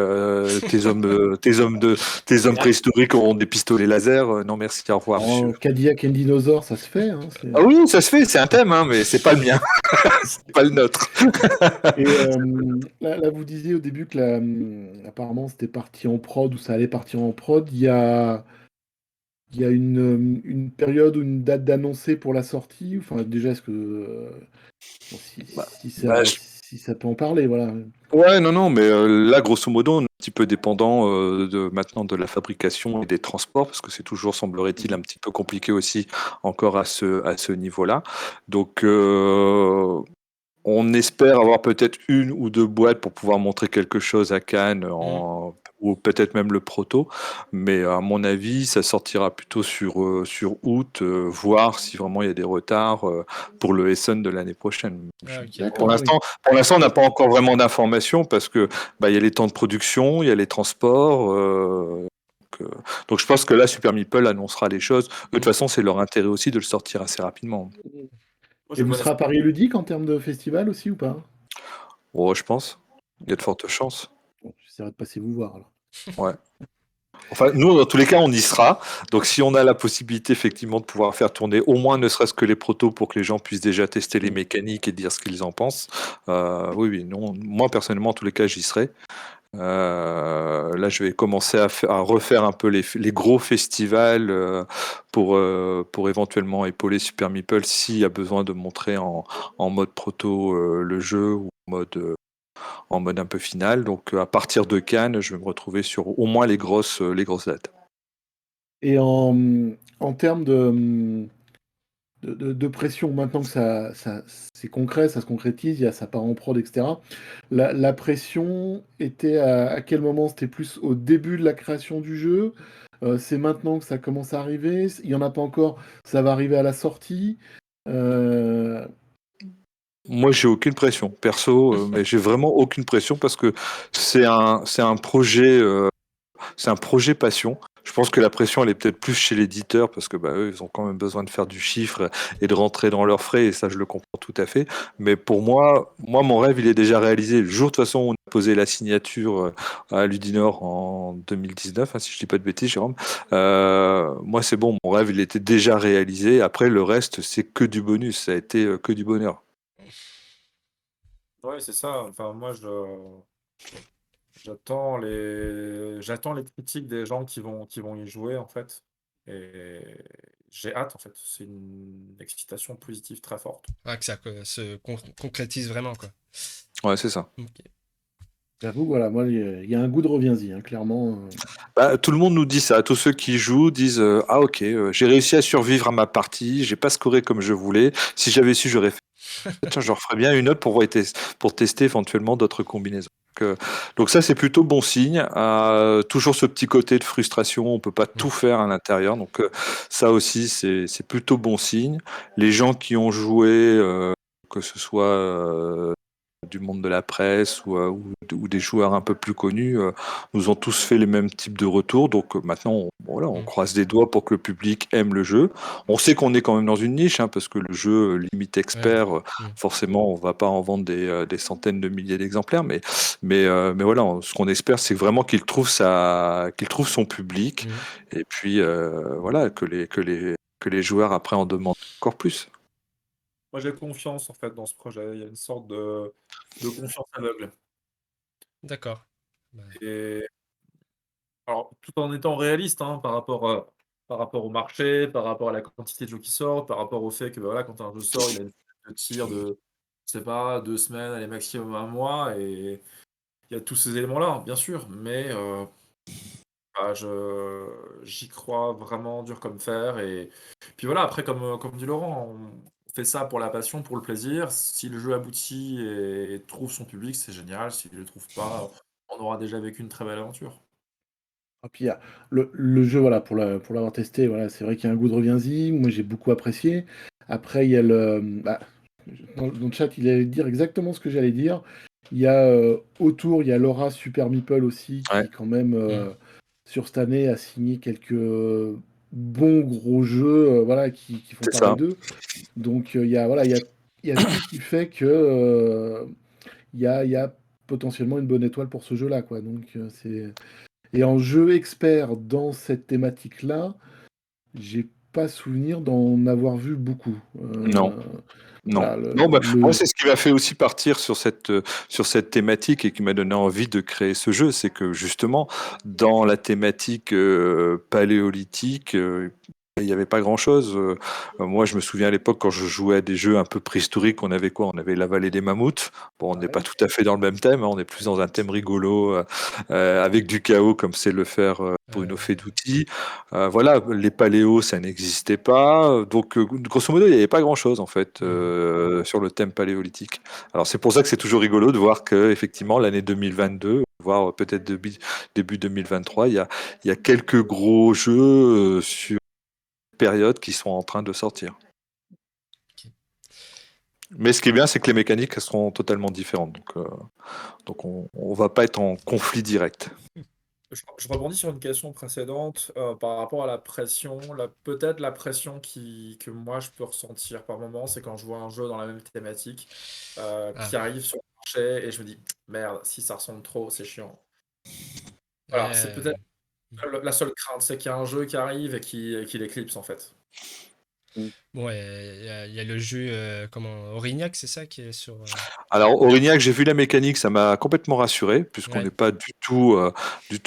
tes hommes préhistoriques auront des pistolets laser. Non merci, au revoir En monsieur. Cadillac and Dinosaur, ça se fait. Hein, Ah oui, ça se fait, c'est un thème, hein, mais c'est pas le mien, c'est pas le nôtre. Et là, vous disiez au début que apparemment c'était parti en prod ou ça allait partir en prod. Il y a une période ou une date d'annoncer pour la sortie. Enfin, déjà, est-ce que bon, Bah, bah, je- si ça peut en parler, voilà. Ouais, non, non, mais là, grosso modo, on est un petit peu dépendant maintenant de la fabrication et des transports, parce que c'est toujours, semblerait-il, un petit peu compliqué aussi encore à ce niveau-là. Donc, on espère avoir peut-être une ou deux boîtes pour pouvoir montrer quelque chose à Cannes, Hmm. ou peut-être même le proto. Mais à mon avis, ça sortira plutôt sur août, voir si vraiment il y a des retards pour le Essen de l'année prochaine. Ah, ok. Pour D'accord, oui. l'instant, on n'a pas encore vraiment d'informations parce que il y a les temps de production, il y a les transports. Donc, donc je pense que là, Super Meeple annoncera les choses. De toute façon, c'est leur intérêt aussi de le sortir assez rapidement. Moi, Et j'ai vous bon serez à espoir. Paris ludique en termes de festival aussi ou pas? Oh, je pense. Il y a de fortes chances. Bon, j'essaierai de passer vous voir alors. Ouais. Enfin, nous, dans tous les cas, on y sera. Donc, si on a la possibilité, effectivement, de pouvoir faire tourner au moins ne serait-ce que les protos pour que les gens puissent déjà tester les mécaniques et dire ce qu'ils en pensent, oui, oui, non, moi, personnellement, en tous les cas, j'y serai. Là, je vais commencer à refaire un peu les gros festivals pour éventuellement épauler Super Meeple s'il y a besoin de montrer en mode proto le jeu ou en mode un peu final. Donc, à partir de Cannes, je vais me retrouver sur au moins les grosses dates. Et en termes de pression, maintenant que c'est concret, ça se concrétise, ça part en prod, etc. La pression était à quel moment? C'était plus au début de la création du jeu? C'est maintenant que ça commence à arriver? Il n'y en a pas encore, ça va arriver à la sortie? Euh, Moi, j'ai aucune pression, perso, mais j'ai vraiment aucune pression parce que c'est un projet. C'est un projet passion. Je pense que la pression, elle est peut-être plus chez l'éditeur parce que bah, eux, ils ont quand même besoin de faire du chiffre et de rentrer dans leurs frais et ça, je le comprends tout à fait. Mais pour moi, mon rêve, il est déjà réalisé. Le jour, de toute façon, où on a posé la signature à Ludinor en 2019, hein, si je dis pas de bêtises, Jérôme. Moi, c'est bon, mon rêve, il était déjà réalisé. Après, le reste, c'est que du bonus. Ça a été que du bonheur. Ouais, c'est ça. Enfin, moi, j'attends les critiques des gens qui vont y jouer, en fait. Et j'ai hâte, en fait. C'est une excitation positive très forte. Ah, que ça se concrétise vraiment, quoi. Ouais, c'est ça. Ok. J'avoue, voilà, moi, il y a un goût de reviens-y, hein, clairement. Bah, tout le monde nous dit ça. Tous ceux qui jouent disent ah ok, j'ai réussi à survivre à ma partie, j'ai pas scoré comme je voulais. Si j'avais su, j'aurais fait. Tiens, je referais bien une autre pour tester éventuellement d'autres combinaisons. Donc ça, c'est plutôt bon signe. Toujours ce petit côté de frustration, on peut pas tout faire à l'intérieur. Donc ça aussi, c'est plutôt bon signe. Les gens qui ont joué, que ce soit du monde de la presse ou des joueurs un peu plus connus nous ont tous fait les mêmes types de retours. Donc maintenant, voilà, on croise des doigts pour que le public aime le jeu. On sait qu'on est quand même dans une niche, hein, parce que le jeu limite expert, forcément, on va pas en vendre des centaines de milliers d'exemplaires, mais voilà, ce qu'on espère, c'est vraiment qu'il trouve son public, et puis voilà, que les joueurs après en demandent encore plus. Moi, j'ai confiance, en fait, dans ce projet. Il y a une sorte de confiance aveugle. D'accord. Bah, Et alors, tout en étant réaliste, hein, par rapport au marché, par rapport à la quantité de jeux qui sortent, par rapport au fait que, bah, voilà, quand un jeu sort, il a une fenêtre de tir de, je sais pas, 2 semaines, allez, maximum 1 mois, et il y a tous ces éléments-là, bien sûr, mais bah, j'y crois vraiment dur comme fer. Et puis voilà, après, comme dit Laurent, on fait ça pour la passion, pour le plaisir. Si le jeu aboutit et trouve son public, c'est génial. S'il ne le trouve pas, on aura déjà vécu une très belle aventure. Et puis il y a le jeu, voilà, pour l'avoir testé, voilà, c'est vrai qu'il y a un goût de reviens-y. Moi, j'ai beaucoup apprécié. Après, il y a bah, dans le chat, il allait dire exactement ce que j'allais dire. Il y a autour, il y a Laura Super Meeple aussi, Ouais, qui quand même, sur cette année, a signé quelques bons gros jeux, voilà, qui font c'est parler ça. d'eux. Donc il y a, voilà, il y a tout qui fait que il y a potentiellement une bonne étoile pour ce jeu-là, quoi. Donc c'est et en jeu expert dans cette thématique-là, j'ai pas souvenir d'en avoir vu beaucoup. Non. Non, Voilà, non, bah, moi c'est ce qui m'a fait aussi partir sur cette thématique et qui m'a donné envie de créer ce jeu, c'est que justement dans la thématique paléolithique, il n'y avait pas grand-chose. Moi, je me souviens à l'époque quand je jouais à des jeux un peu préhistoriques, on avait quoi? On avait la vallée des mammouths. Bon, on n'est pas ouais. tout à fait dans le même thème, hein, on est plus dans un thème rigolo, avec du chaos comme c'est le faire Bruno Fedouti. Voilà, les paléos, ça n'existait pas. Donc, grosso modo, il n'y avait pas grand-chose en fait sur le thème paléolithique. Alors, c'est pour ça que c'est toujours rigolo de voir que effectivement l'année 2022, voire peut-être début 2023, il y a quelques gros jeux sur période qui sont en train de sortir. ok. Mais ce qui est bien, c'est que les mécaniques elles seront totalement différentes. Donc on va pas être en conflit direct. Je rebondis sur une question précédente par rapport à la pression. Peut-être la pression que moi je peux ressentir par moment, c'est quand je vois un jeu dans la même thématique Ah, qui arrive sur le marché et je me dis merde, si ça ressemble trop, c'est chiant. Voilà, c'est euh, peut-être La seule crainte, c'est qu'il y a un jeu qui arrive et qui l'éclipse, en fait. Bon, il y a le jeu, comment, Aurignac, c'est ça qui est sur. Alors, Aurignac, j'ai vu la mécanique, ça m'a complètement rassuré, puisqu'on Ouais. n'est pas du tout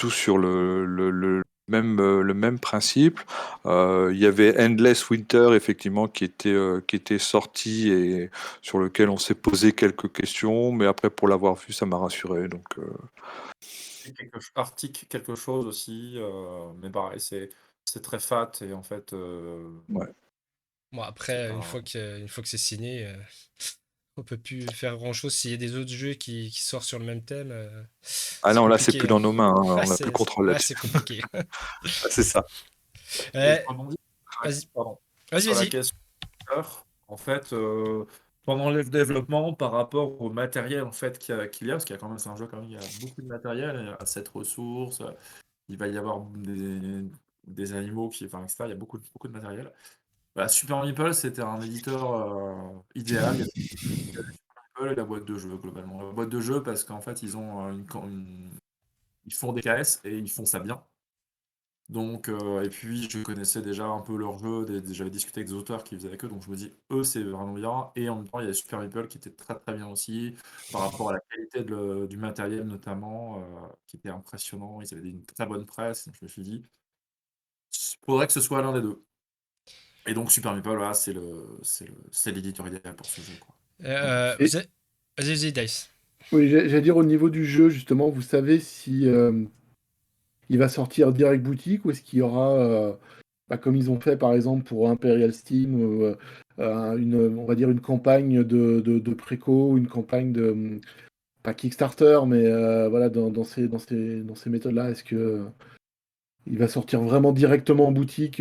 sur le même principe. Il y avait Endless Winter, effectivement, qui était sorti et sur lequel on s'est posé quelques questions, mais après, pour l'avoir vu, ça m'a rassuré. Donc, Et Arctic quelque chose aussi, mais pareil, c'est très fat et en fait, ouais. Bon, c'est après, pas. une fois que c'est signé, on peut plus faire grand-chose. S'il y a des autres jeux qui sortent sur le même thème, Ah c'est non, là, c'est compliqué, plus hein. dans nos mains, hein, Ah, on n'a plus le contrôle c'est là-dessus. compliqué. Ah, c'est ça. Et je Euh, rebondis vas-y, pardon, vas-y, sur la vas-y. question tout à l'heure. En fait, pendant le développement, par rapport au matériel en fait qu'il y a, parce qu'il y a quand même, c'est un jeu quand même, il y a beaucoup de matériel, il y a 7 ressources, il va y avoir des animaux enfin, etc. Il y a beaucoup de matériel. Bah, Super Meeple, c'était un éditeur idéal. Il y avait Super Meeple et la boîte de jeu, globalement. La boîte de jeu, parce qu'en fait, ils ont ils font des KS et ils font ça bien. Donc, et puis je connaissais déjà un peu leur jeu, j'avais discuté avec des auteurs qui faisaient avec eux, donc je me dis, eux, c'est vraiment bien. Et en même temps, il y a Super Meeple qui était très très bien aussi, par rapport à la qualité du matériel notamment, qui était impressionnant. Ils avaient une très bonne presse, donc je me suis dit, il faudrait que ce soit l'un des deux. Et donc Super Meeple, voilà, c'est l'éditeur idéal pour ce jeu, quoi. Voilà. Et Vas-y, Dice. oui, j'allais dire au niveau du jeu, justement, vous savez si il va sortir direct boutique ou est-ce qu'il y aura, comme ils ont fait par exemple pour Imperial Steam, on va dire une campagne de préco, une campagne de, pas Kickstarter, mais voilà, dans ces méthodes-là, est-ce que il va sortir vraiment directement en boutique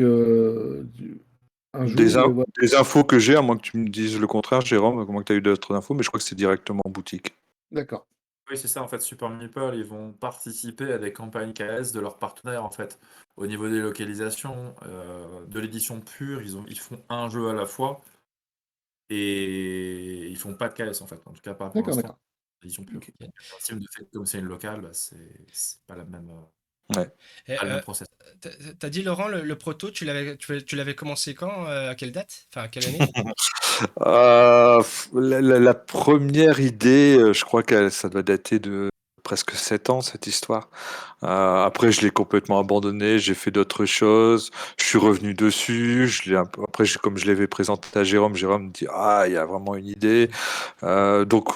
un jour ou voilà. Des infos que j'ai, à moins que tu me dises le contraire, Jérôme, à moins que tu as eu d'autres infos, mais je crois que c'est directement en boutique. D'accord, Oui, c'est ça, en fait, Super Meeple, ils vont participer à des campagnes KS de leurs partenaires, en fait. Au niveau des localisations, de l'édition pure, ils font un jeu à la fois et ils font pas de KS, en fait. En tout cas, pas pour d'accord, l'instant. d'accord. L'édition pure. Ok. Steam, de fait, comme c'est une locale, bah, c'est Ouais. Et, pas le même process. t'as dit, Laurent, le proto, tu l'avais commencé quand? À quelle date? Enfin, à quelle année? La première idée, je crois que ça doit dater de presque 7 ans, cette histoire. Après, je l'ai complètement abandonné, j'ai fait d'autres choses, je suis revenu dessus, après, comme je l'avais présenté à Jérôme, Jérôme me dit, ah, il y a vraiment une idée. Donc,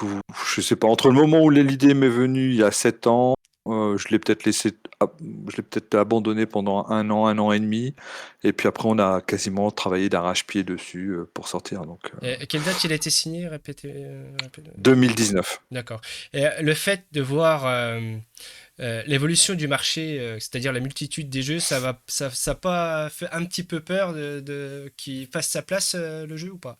je sais pas, entre le moment où l'idée m'est venue il y a 7 ans, je l'ai peut-être je l'ai peut-être abandonné pendant un an et demi, et puis après, on a quasiment travaillé d'arrache-pied dessus pour sortir. Donc, Et quelle date il a été signé? 2019. D'accord. Et le fait de voir l'évolution du marché, c'est-à-dire la multitude des jeux, ça a pas fait un petit peu peur qu'il fasse sa place, le jeu, ou pas?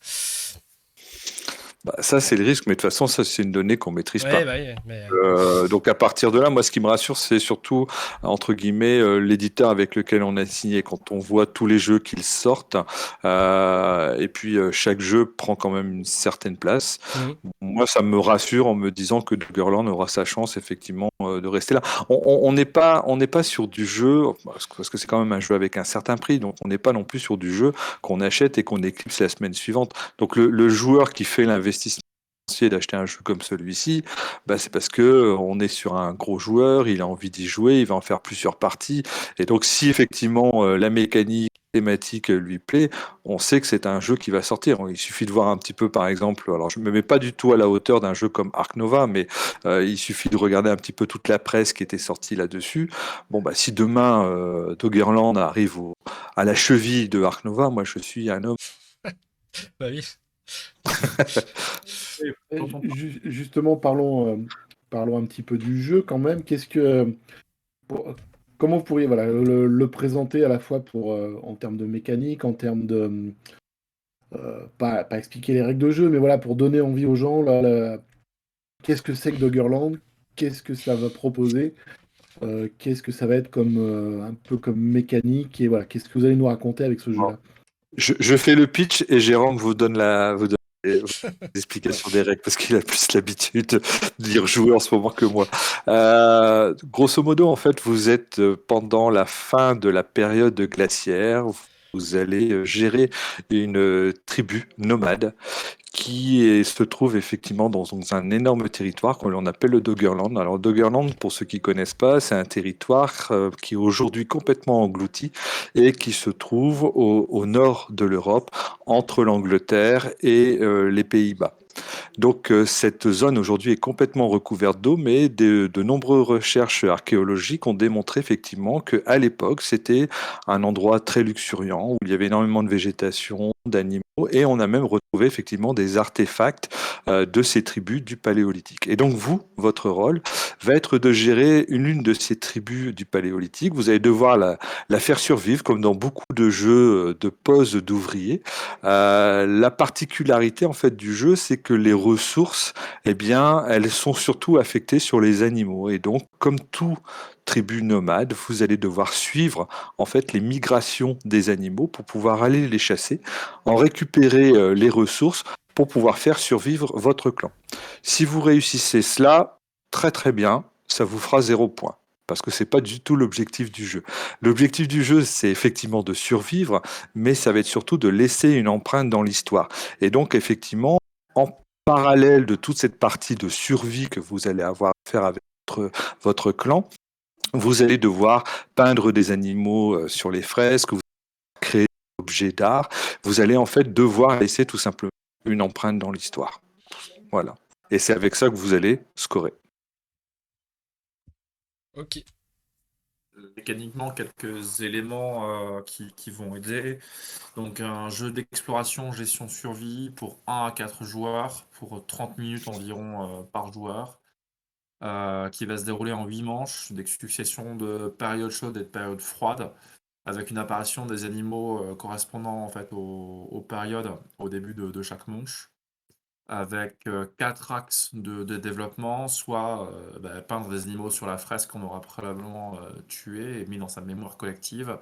Bah, ça, c'est le risque, mais de toute façon, ça, c'est une donnée qu'on maîtrise Ouais, pas. bah oui, mais Donc à partir de là, moi, ce qui me rassure, c'est surtout, entre guillemets, l'éditeur avec lequel on a signé, quand on voit tous les jeux qu'ils sortent, et puis chaque jeu prend quand même une certaine place. Mhm. Moi, ça me rassure en me disant que Doggerland aura sa chance, effectivement, de rester là. On n'est pas sur du jeu, parce que c'est quand même un jeu avec un certain prix, donc on n'est pas non plus sur du jeu qu'on achète et qu'on éclipse la semaine suivante. Donc le joueur qui fait l'investissement d'acheter un jeu comme celui-ci, bah, c'est parce que on est sur un gros joueur, il a envie d'y jouer, il va en faire plusieurs parties. Et donc, si effectivement la mécanique thématique lui plaît, on sait que c'est un jeu qui va sortir. Il suffit de voir un petit peu, par exemple, alors je me mets pas du tout à la hauteur d'un jeu comme Ark Nova, mais il suffit de regarder un petit peu toute la presse qui était sortie là-dessus. Bon, bah, si demain Doggerland arrive à la cheville de Ark Nova, moi je suis un homme. Bah oui. Et Et quand on justement, parlons un petit peu du jeu quand même. Pour- comment vous pourriez voilà, le présenter à la fois en termes de mécanique, en termes de, pas expliquer les règles de jeu, mais voilà, pour donner envie aux gens, qu'est-ce que c'est que Doggerland, qu'est-ce que ça va proposer, qu'est-ce que ça va être comme, un peu comme mécanique, et voilà, qu'est-ce que vous allez nous raconter avec ce jeu-là? Je fais le pitch et Jérôme vous donne et explications des règles parce qu'il a plus l'habitude de dire jouer en ce moment que moi. Grosso modo, en fait, vous êtes pendant la fin de la période glaciaire. Vous allez gérer une tribu nomade se trouve effectivement dans un énorme territoire qu'on appelle le Doggerland. Alors, Doggerland, pour ceux qui ne connaissent pas, c'est un territoire qui est aujourd'hui complètement englouti et qui se trouve au nord de l'Europe, entre l'Angleterre et les Pays-Bas. Donc cette zone aujourd'hui est complètement recouverte d'eau, mais de nombreuses recherches archéologiques ont démontré effectivement qu'à l'époque, c'était un endroit très luxuriant, où il y avait énormément de végétation, d'animaux, et on a même retrouvé effectivement des artefacts de ces tribus du Paléolithique. Et donc vous, votre rôle va être de gérer une de ces tribus du Paléolithique. Vous allez devoir la faire survivre, comme dans beaucoup de jeux de pose d'ouvriers. La particularité en fait du jeu, c'est que les ressources, eh bien, elles sont surtout affectées sur les animaux. Et donc, comme tout tribu nomade, vous allez devoir suivre en fait les migrations des animaux pour pouvoir aller les chasser, en récupérer les ressources pour pouvoir faire survivre votre clan. Si vous réussissez cela, très très bien, ça vous fera 0 point. Parce que c'est pas du tout l'objectif du jeu. L'objectif du jeu, c'est effectivement de survivre, mais ça va être surtout de laisser une empreinte dans l'histoire. Et donc, effectivement, en parallèle de toute cette partie de survie que vous allez avoir à faire avec votre clan, vous allez devoir peindre des animaux sur les fresques, vous créer des objets d'art. Vous allez en fait devoir laisser tout simplement une empreinte dans l'histoire. Voilà. Et c'est avec ça que vous allez scorer. Ok. Mécaniquement, quelques éléments qui vont aider. Donc, un jeu d'exploration, gestion survie pour 1 à 4 joueurs, pour 30 minutes environ par joueur, qui va se dérouler en 8 manches, des successions de périodes chaudes et de périodes froides, avec une apparition des animaux correspondant en fait aux périodes au début de chaque manche, avec 4 axes de développement, soit peindre des animaux sur la fresque qu'on aura probablement tué et mis dans sa mémoire collective,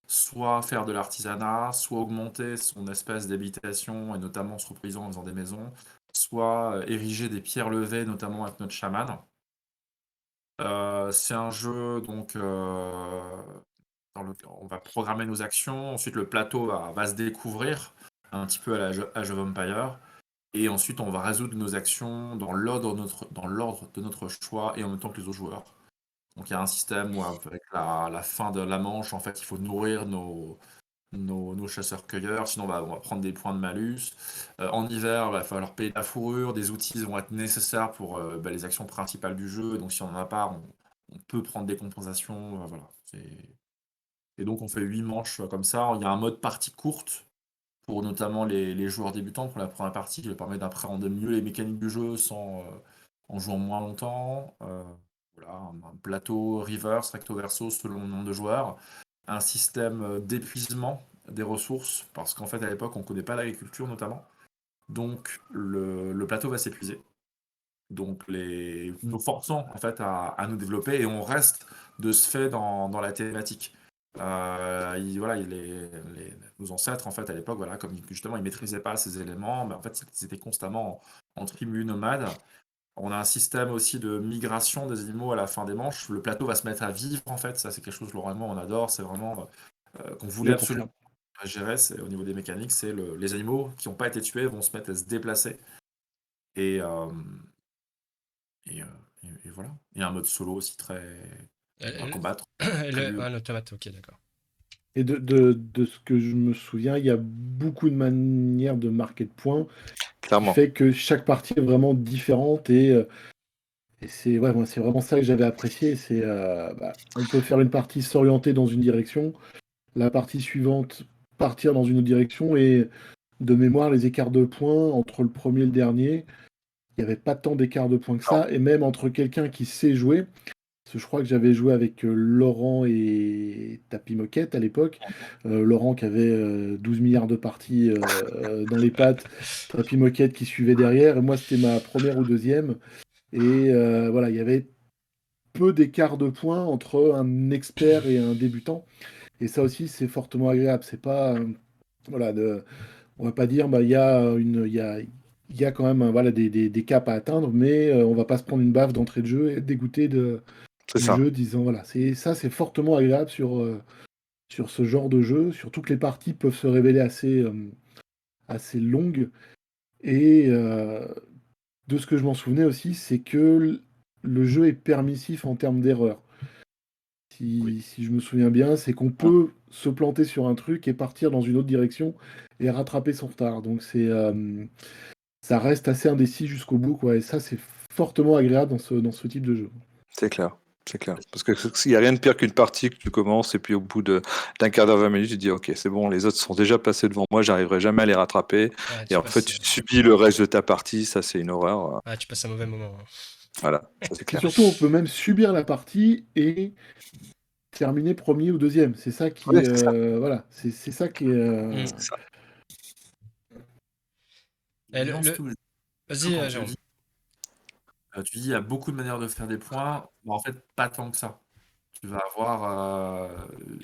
soit faire de l'artisanat, soit augmenter son espèce d'habitation, et notamment en se reproduisant en faisant des maisons, soit ériger des pierres levées, notamment avec notre chaman. C'est un jeu donc on va programmer nos actions, ensuite le plateau va se découvrir, un petit peu à la Age of Empire. Et ensuite, on va résoudre nos actions dans l'ordre de notre choix et en même temps que les autres joueurs. Donc il y a un système où avec la fin de la manche, en fait, il faut nourrir nos chasseurs-cueilleurs, sinon on va prendre des points de malus. En hiver, il va falloir payer de la fourrure, des outils vont être nécessaires pour les actions principales du jeu. Donc si on n'en a pas, on peut prendre des compensations. Voilà. Et donc on fait 8 manches comme ça. Il y a un mode partie courte pour notamment les joueurs débutants pour la première partie, qui leur permet d'appréhender mieux les mécaniques du jeu en jouant moins longtemps. Voilà, un plateau reverse, recto verso selon le nombre de joueurs. Un système d'épuisement des ressources, parce qu'en fait à l'époque on ne connaît pas l'agriculture notamment. Donc le plateau va s'épuiser. Donc nous forçons en fait à nous développer et on reste de ce fait dans la thématique. Voilà, nos ancêtres en fait à l'époque, voilà, comme justement ils maîtrisaient pas ces éléments, mais en fait ils étaient constamment en tribu nomade. On a un système aussi de migration des animaux à la fin des manches. Le plateau va se mettre à vivre en fait, ça c'est quelque chose Laurent et moi on adore, c'est vraiment qu'on voulait Je absolument confirme. gérer. C'est, au niveau des mécaniques, c'est les animaux qui n'ont pas été tués vont se mettre à se déplacer et, euh, et voilà. Il y a un mode solo aussi très à combattre, prévu. Un automate, ok, d'accord. Et de ce que je me souviens, il y a beaucoup de manières de marquer de points, qui Clairement. fait que chaque partie est vraiment différente et c'est ouais, moi, c'est vraiment ça que j'avais apprécié. On peut faire une partie s'orienter dans une direction, la partie suivante partir dans une autre direction et de mémoire, les écarts de points entre le premier et le dernier, il n'y avait pas tant d'écart de points que Non. ça. Et même entre quelqu'un qui sait jouer, parce que je crois que j'avais joué avec Laurent et Tapi Moquette à l'époque. Laurent qui avait 12 milliards de parties dans les pattes, Tapi Moquette qui suivait derrière. Et moi, c'était ma première ou deuxième. Et voilà, il y avait peu d'écart de points entre un expert et un débutant. Et ça aussi, c'est fortement agréable. C'est pas, voilà, on va pas dire, bah, il y a il y a quand même voilà, des caps à atteindre, mais on va pas se prendre une baffe d'entrée de jeu et être dégoûté C'est du ça. jeu, disant voilà, c'est fortement agréable sur ce genre de jeu, surtout que les parties peuvent se révéler assez longues. Et de ce que je m'en souvenais aussi, c'est que le jeu est permissif en termes d'erreur. Oui. Si je me souviens bien, c'est qu'on peut se planter sur un truc et partir dans une autre direction et rattraper son retard. Donc ça reste assez indécis jusqu'au bout, quoi. Et ça, c'est fortement agréable dans ce type de jeu. C'est clair. C'est clair. Parce que s'il n'y a rien de pire qu'une partie que tu commences et puis au bout d'un quart d'heure, 20 minutes, tu te dis ok, c'est bon, les autres sont déjà passés devant moi, j'arriverai jamais à les rattraper. Ouais, Et tu en fait, passes, tu subis le reste de ta partie, ça c'est une horreur. ouais, tu passes un mauvais moment, hein. Voilà, ça c'est Et clair. surtout, on peut même subir la partie et terminer premier ou deuxième. C'est ça Ouais, qui, c'est ça. voilà, c'est ça qui est. Mm. C'est ça. Et Non, c'est tout. Vas-y, Quand Jérôme. tu dis il y a beaucoup de manières de faire des points, mais en fait, pas tant que ça. Tu vas avoir une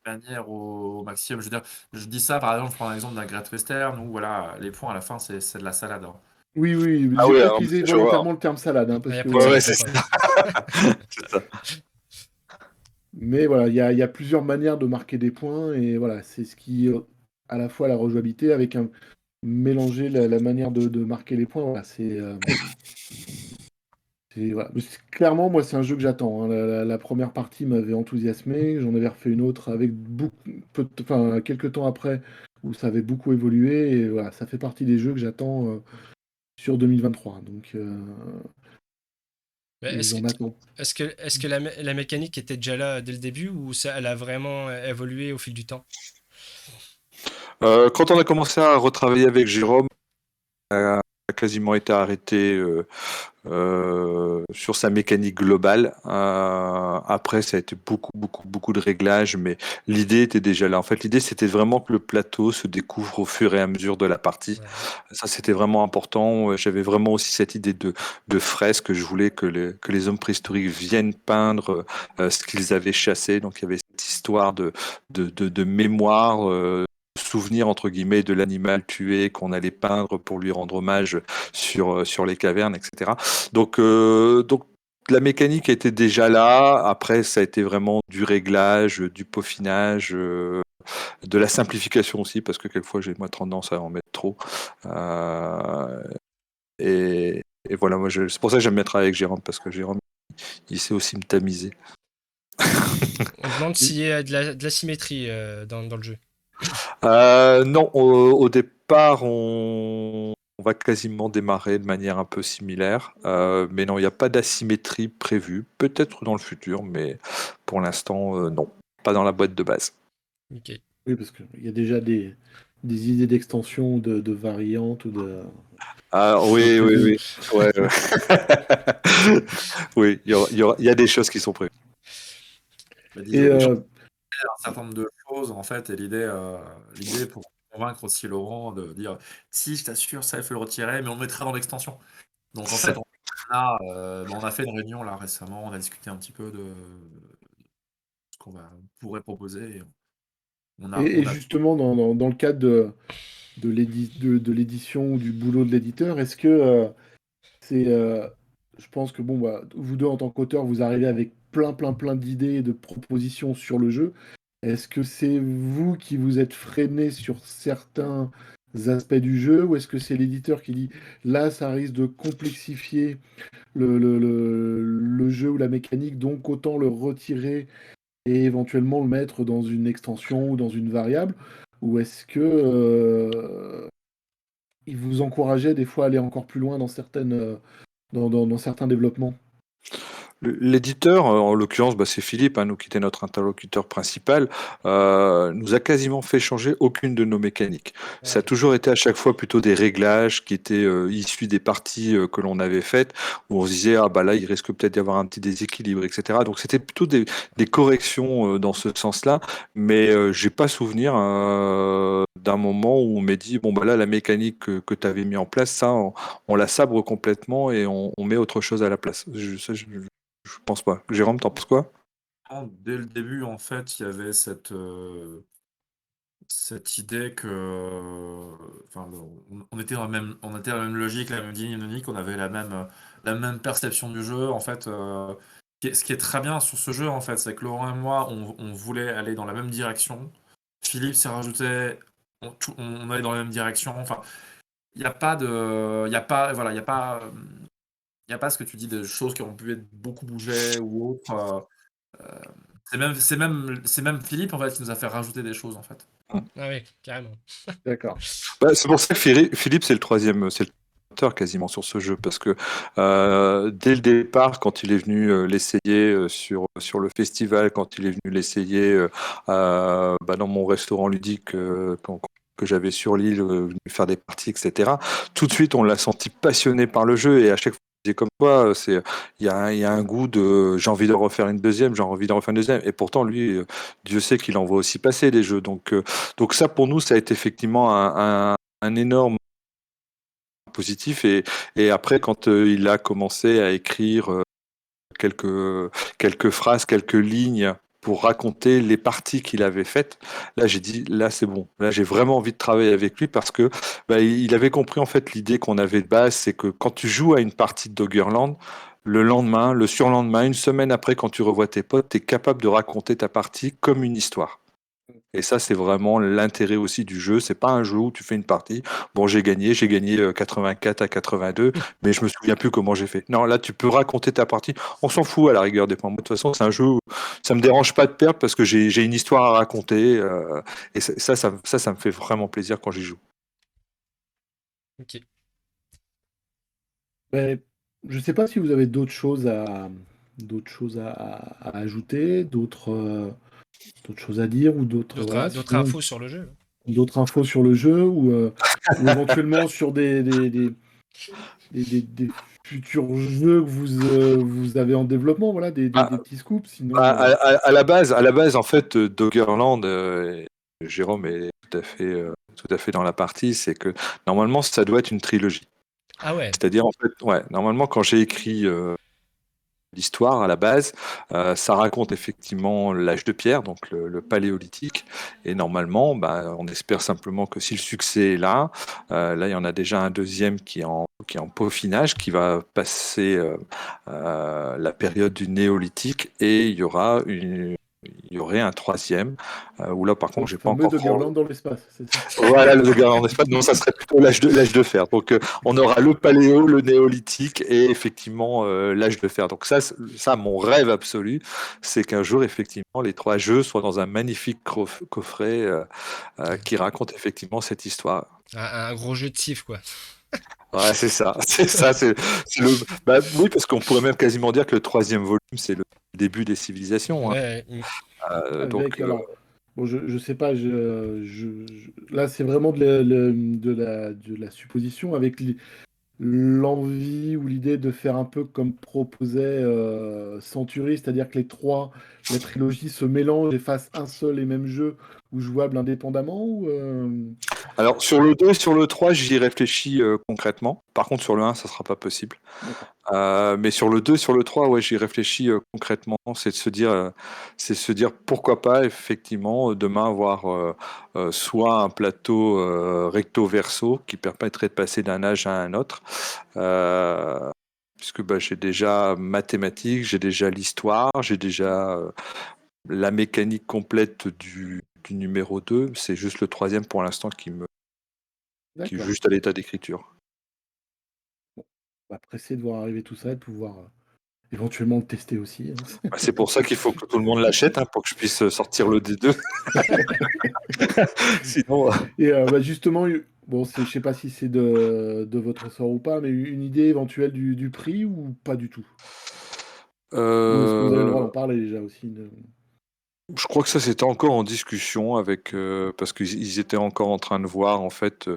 manière au maximum. Je veux dire, je dis ça, par exemple, je prends l'exemple d'un Great Western où voilà, les points à la fin, c'est de la salade, hein. Oui, oui, Ah j'ai oui, alors, précisé je vois. volontairement le terme salade, hein, Il parce n'y a que. pas de Ouais, ouais, salade c'est pour ça. toi. C'est ça. Mais voilà, il y a plusieurs manières de marquer des points et voilà, c'est ce qui, à la fois la rejouabilité avec mélanger la manière de marquer les points. Voilà, voilà. Mais clairement, moi, c'est un jeu que j'attends, hein. La première partie m'avait enthousiasmé, j'en avais refait une autre avec enfin, quelques temps après où ça avait beaucoup évolué et voilà, ça fait partie des jeux que j'attends sur 2023. Donc, Mais et j'en attends. est-ce que la mécanique était déjà là dès le début ou ça, elle a vraiment évolué au fil du temps? Quand on a commencé à retravailler avec Jérôme, a quasiment été arrêté sur sa mécanique globale. Après, ça a été beaucoup de réglages, mais l'idée était déjà là. En fait, l'idée, c'était vraiment que le plateau se découvre au fur et à mesure de la partie. Ouais. Ça, c'était vraiment important. J'avais vraiment aussi cette idée de fresque. Je voulais que les hommes préhistoriques viennent peindre ce qu'ils avaient chassé. Donc, il y avait cette histoire de mémoire. Souvenir entre guillemets de l'animal tué qu'on allait peindre pour lui rendre hommage sur les cavernes, etc. Donc la mécanique était déjà là. Après, ça a été vraiment du réglage, du peaufinage, de la simplification aussi, parce que quelquefois j'ai moi tendance à en mettre trop. Euh, et voilà, c'est pour ça que j'aime bien travailler avec Jérôme, parce que Jérôme, il sait aussi me tamiser. On demande Et, s'il y a de la symétrie dans le jeu. Non, au départ, on va quasiment démarrer de manière un peu similaire. Mais non, il n'y a pas d'asymétrie prévue. Peut-être dans le futur, mais pour l'instant, non. Pas dans la boîte de base. Ok. oui, parce qu'il y a déjà des idées d'extension, de variantes ou Ah de oui, oui, prévues. oui. Ouais, ouais. Oui, il y a des choses qui sont prévues. Bah, Et disons, un certain nombre de choses, en fait, et l'idée pour convaincre aussi Laurent de dire si, je t'assure, ça, il faut le retirer, mais on le mettra dans l'extension. Donc, en fait, on a fait une réunion là récemment, on a discuté un petit peu de ce on pourrait proposer. Et on a, et on a justement, dans le cadre de l'édition ou du boulot de l'éditeur, est-ce que c'est. Je pense que bon, bah, vous deux, en tant qu'auteur, vous arrivez avec plein d'idées et de propositions sur le jeu. Est-ce que c'est vous qui vous êtes freiné sur certains aspects du jeu ou est-ce que c'est l'éditeur qui dit là, ça risque de complexifier le jeu ou la mécanique, donc autant le retirer et éventuellement le mettre dans une extension ou dans une variable? Ou est-ce que il vous encourageait des fois à aller encore plus loin dans dans certains développements? L'éditeur, en l'occurrence, bah, c'est Philippe, hein, nous qui était notre interlocuteur principal, nous a quasiment fait changer aucune de nos mécaniques. Ça a Ouais. toujours été à chaque fois plutôt des réglages qui étaient issus des parties que l'on avait faites, où on se disait ah bah là il risque peut-être d'y avoir un petit déséquilibre, etc. Donc c'était plutôt des corrections dans ce sens-là, mais j'ai pas souvenir d'un moment où on m'a dit bon bah là la mécanique que tu avais mis en place, ça on la sabre complètement et on met autre chose à la place. Je pense pas. Jérôme, t'en penses quoi? dès le début, en fait, il y avait cette idée que, enfin, on était on était dans la même logique, la même dynamique, on avait la même perception du jeu. En fait, ce qui est très bien sur ce jeu, en fait, c'est que Laurent et moi, on voulait aller dans la même direction. Philippe s'est rajouté, on allait dans la même direction. Enfin, il n'y a pas de, il y a pas, voilà, il y a pas ce que tu dis de choses qui ont pu être beaucoup bougées ou autre. C'est même Philippe en fait qui nous a fait rajouter des choses en fait. Ah oui, carrément. D'accord. Bah, c'est pour ça que Philippe, c'est le troisième, c'est le auteur quasiment sur ce jeu, parce que dès le départ, quand il est venu l'essayer sur le festival, quand il est venu l'essayer dans mon restaurant ludique que j'avais sur l'île, venu faire des parties, etc. Tout de suite, on l'a senti passionné par le jeu, et à chaque fois, il disait comme toi, il y a un goût de j'ai envie de refaire une deuxième, j'ai envie de refaire une deuxième, et pourtant lui, Dieu sait qu'il en voit aussi passer des jeux, donc ça, pour nous, ça a été effectivement un énorme positif. Et après, quand il a commencé à écrire quelques phrases, quelques lignes pour raconter les parties qu'il avait faites, là, j'ai dit, là, c'est bon. Là, j'ai vraiment envie de travailler avec lui parce que il avait compris, en fait, l'idée qu'on avait de base, c'est que quand tu joues à une partie de Doggerland, le lendemain, le surlendemain, une semaine après, quand tu revois tes potes, tu es capable de raconter ta partie comme une histoire. Et ça, c'est vraiment l'intérêt aussi du jeu. C'est pas un jeu où tu fais une partie. Bon, j'ai gagné 84-82, mais je me souviens plus comment j'ai fait. Non, là, tu peux raconter ta partie. On s'en fout à la rigueur des points. Moi, de toute façon, c'est un jeu où ça me dérange pas de perdre parce que j'ai une histoire à raconter. Et ça me fait vraiment plaisir quand j'y joue. Ok. Ben, je sais pas si vous avez d'autres choses à ajouter, d'autres choses à dire ou d'autres voilà, D'autres sinon infos sur le jeu. d'autres infos sur le jeu ou éventuellement sur des futurs jeux que vous avez en développement, voilà, des petits scoops. Sinon, À la base, en fait, Doggerland, Jérôme est tout à fait dans la partie, c'est que normalement, ça doit être une trilogie. Ah ouais. C'est-à-dire, en fait, ouais, normalement, quand j'ai écrit l'histoire à la base, ça raconte effectivement l'âge de pierre, donc le paléolithique. Et normalement, on espère simplement que si le succès est là, là, il y en a déjà un deuxième qui est en peaufinage, qui va passer la période du néolithique, et il y aurait un troisième, où là, par le contre, j'ai pas fameux encore trop. Doggerland dans l'espace, c'est ça? Voilà, le gars en espace, non, ça serait plutôt l'âge de fer. Donc, on aura le paléo, le néolithique et effectivement l'âge de fer. Donc, ça, mon rêve absolu, c'est qu'un jour, effectivement, les trois jeux soient dans un magnifique coffret qui raconte effectivement cette histoire. Un gros jeu de Civ, quoi. Ouais, c'est ça, c'est ça, c'est le. Oui, parce qu'on pourrait même quasiment dire que le troisième volume, c'est le début des civilisations, hein. Ouais. Avec, Donc, alors, bon, je sais pas, là, c'est vraiment de la supposition avec l'envie ou l'idée de faire un peu comme proposait Century, c'est-à-dire que la trilogie se mélangent et fassent un seul et même jeu ou jouable indépendamment alors, sur le 2 et sur le 3, j'y réfléchis concrètement. Par contre, sur le 1, ça sera pas possible. D'accord. Mais sur le 2, sur le 3, ouais, j'y réfléchis concrètement. C'est de se dire pourquoi pas, effectivement, demain avoir soit un plateau recto-verso qui permettrait de passer d'un âge à un autre. Puisque j'ai déjà mathématiques, j'ai déjà l'histoire, j'ai déjà la mécanique complète du numéro 2. C'est juste le troisième pour l'instant qui est D'accord. juste à l'état d'écriture. On va presser de voir arriver tout ça et de pouvoir éventuellement le tester aussi, hein. C'est pour ça qu'il faut que tout le monde l'achète, hein, pour que je puisse sortir le D2. Sinon, Et justement, bon, je sais pas si c'est de votre ressort ou pas, mais une idée éventuelle du prix ou pas du tout? Ou est-ce que vous avez le droit d'en parler déjà aussi je crois que ça c'était encore en discussion avec parce qu'ils étaient encore en train de voir en fait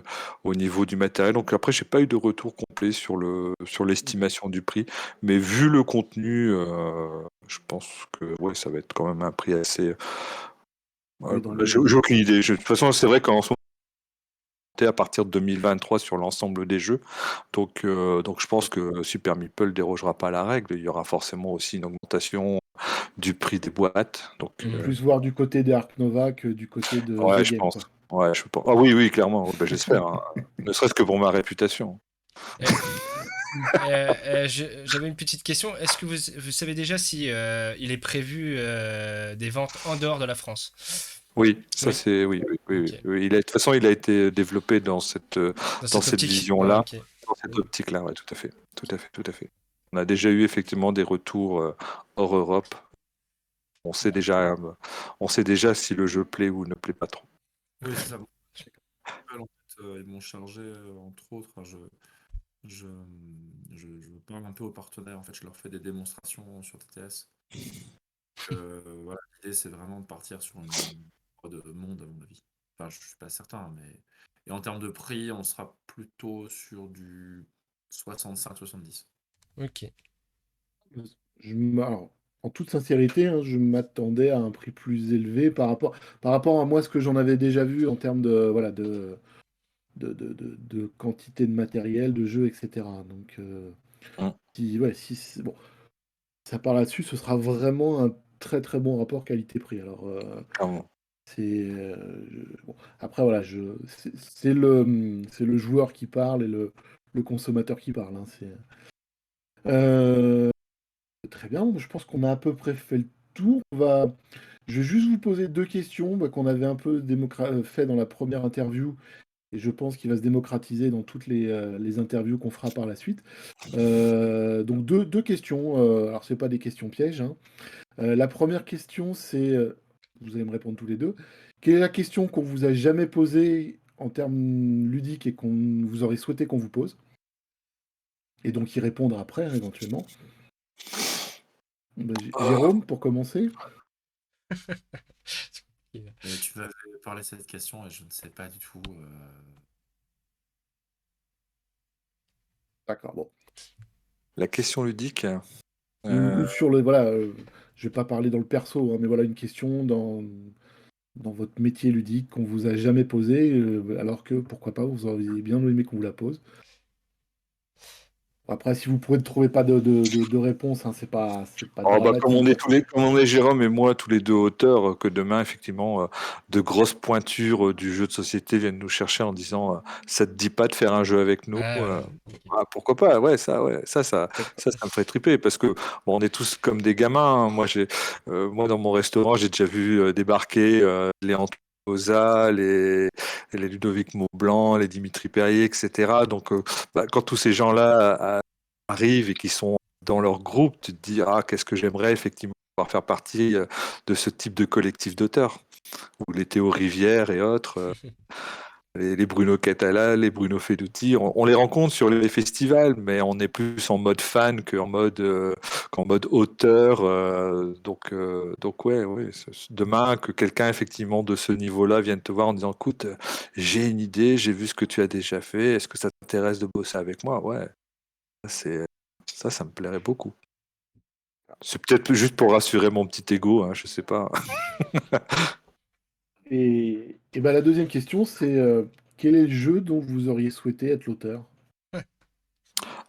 au niveau du matériel. Donc après j'ai pas eu de retour complet sur l'estimation du prix, mais vu le contenu, je pense que ouais ça va être quand même un prix assez. Oui, dans J'ai aucune idée. De toute façon c'est vrai qu'en ce moment à partir de 2023 sur l'ensemble des jeux. Donc je pense que Super Meeple dérogera pas à la règle. Il y aura forcément aussi une augmentation du prix des boîtes. Donc Mhm. plus voir du côté des Ark Nova que du côté de ouais, The je Game, pense. quoi. Ouais, je pense. Ah oui, oui, clairement. Bah, j'espère, hein. Ne serait-ce que pour ma réputation. Euh, J'avais une petite question. Est-ce que vous savez déjà si il est prévu des ventes en dehors de la France? Oui, ça Oui, c'est oui, oui, oui, oui, ok. oui. De toute façon, il a été développé Dans dans cette cette optique? vision-là, Ok. dans cette optique-là. Ouais, tout à fait, tout à fait, tout à fait. On a déjà eu effectivement des retours hors Europe. On sait déjà, on sait déjà si le jeu plaît ou ne plaît pas trop. Oui, c'est ça. Bon, en fait, ils m'ont chargé, entre autres, enfin, je, je parle un peu aux partenaires, en fait, je leur fais des démonstrations sur TTS. Voilà, l'idée, c'est vraiment de partir sur une voie de monde, à mon avis. Enfin, je suis pas certain, mais... Et en termes de prix, on sera plutôt sur du 65-70. Ok. Alors, en toute sincérité, hein, je m'attendais à un prix plus élevé par rapport à moi ce que j'en avais déjà vu en termes de, voilà, de quantité de matériel, de jeu, etc. Donc, Hum, bon, ça part là-dessus, ce sera vraiment un très très bon rapport qualité-prix. Alors, clairement. bon, après, voilà, c'est le joueur qui parle et le consommateur qui parle, hein, euh, très bien, je pense qu'on a à peu près fait le tour. Je vais juste vous poser deux questions qu'on avait un peu fait dans la première interview et je pense qu'il va se démocratiser dans toutes les interviews qu'on fera par la suite. Donc deux questions, alors c'est pas des questions pièges, hein. La première question c'est, vous allez me répondre tous les deux, quelle est la question qu'on vous a jamais posée en termes ludiques et qu'on vous aurait souhaité qu'on vous pose? Et donc y répondre après, hein, éventuellement. Jérôme, pour commencer. Et tu m'avais parlé de cette question et je ne sais pas du tout. D'accord, bon. La question ludique. Ou sur voilà, je vais pas parler dans le perso, hein, mais voilà une question dans votre métier ludique qu'on vous a jamais posée, alors que pourquoi pas, vous auriez bien aimé qu'on vous la pose. Après, si vous ne trouvez pas de réponse, hein, c'est pas Oh, bah, comme on dramatique. est comme on est Jérôme et moi tous les deux auteurs, que demain effectivement de grosses pointures du jeu de société viennent nous chercher en disant ça te dit pas de faire un jeu avec nous, Ah ouais. Ok. ah, pourquoi pas, ouais, ça me ferait triper parce que bon, on est tous comme des gamins, hein. Moi dans mon restaurant j'ai déjà vu débarquer les Antosa, les Ludovic Maublanc, les Dimitri Perrier, etc. Donc bah, quand tous ces gens-là arrivent et qui sont dans leur groupe, tu te dis, ah, qu'est-ce que j'aimerais effectivement pouvoir faire partie de ce type de collectif d'auteurs, ou les Théo Rivière et autres, les Bruno Catala, les Bruno Feduti, on les rencontre sur les festivals, mais on est plus en mode fan qu'en mode auteur, donc ouais, ouais, demain que quelqu'un effectivement de ce niveau-là vienne te voir en disant, écoute, j'ai une idée, j'ai vu ce que tu as déjà fait, est-ce que ça t'intéresse de bosser avec moi? Ouais, c'est ça me plairait beaucoup. C'est peut-être juste pour rassurer mon petit ego, hein, je sais pas. Et ben, la deuxième question, c'est quel est le jeu dont vous auriez souhaité être l'auteur?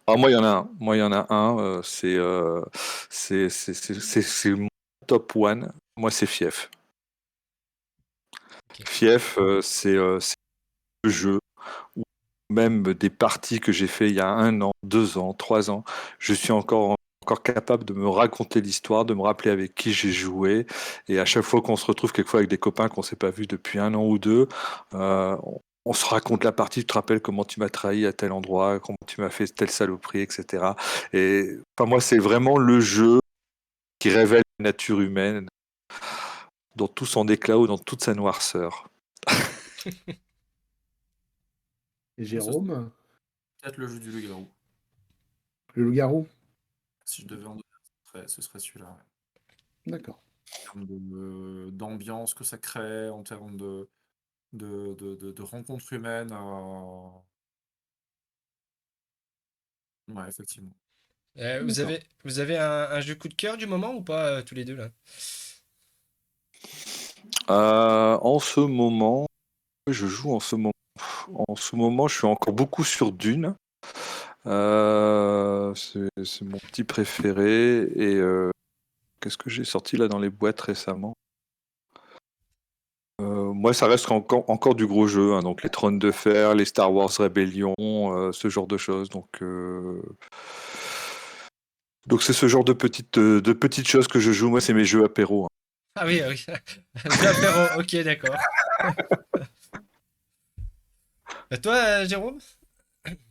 Ah, moi, il y en a un. Moi, il y en a un. C'est mon top one. Moi, c'est Fief. Ok. Fief, c'est le jeu où même des parties que j'ai fait il y a 1 an, 2 ans, 3 ans, je suis encore capable de me raconter l'histoire, de me rappeler avec qui j'ai joué. Et à chaque fois qu'on se retrouve quelquefois avec des copains qu'on s'est pas vus depuis 1 an ou deux, on se raconte la partie, tu te rappelles comment tu m'as trahi à tel endroit, comment tu m'as fait telle saloperie, etc. Et enfin, moi, c'est vraiment le jeu qui révèle la nature humaine dans tout son éclat ou dans toute sa noirceur. Et Moi, ce serait Jérôme, peut-être le jeu du loup-garou. le loup-garou? Si je devais en donner, ce serait celui-là. Ouais. D'accord. En termes d'ambiance que ça crée, en termes de rencontres humaines. Ouais, effectivement. D'accord. Vous avez un jeu coup de cœur du moment ou pas, tous les deux là? En ce moment, je joue en ce moment. En ce moment, je suis encore beaucoup sur Dune. C'est mon petit préféré. Et qu'est-ce que j'ai sorti là dans les boîtes récemment? Moi, moi, ça reste encore du gros jeu, hein, donc les Trônes de Fer, les Star Wars Rebellion, ce genre de choses. Donc c'est ce genre de petites choses que je joue. Moi, c'est mes jeux apéro, hein. Ah oui, ah oui. Jeu apéro, ok, d'accord. Et toi, Jérôme?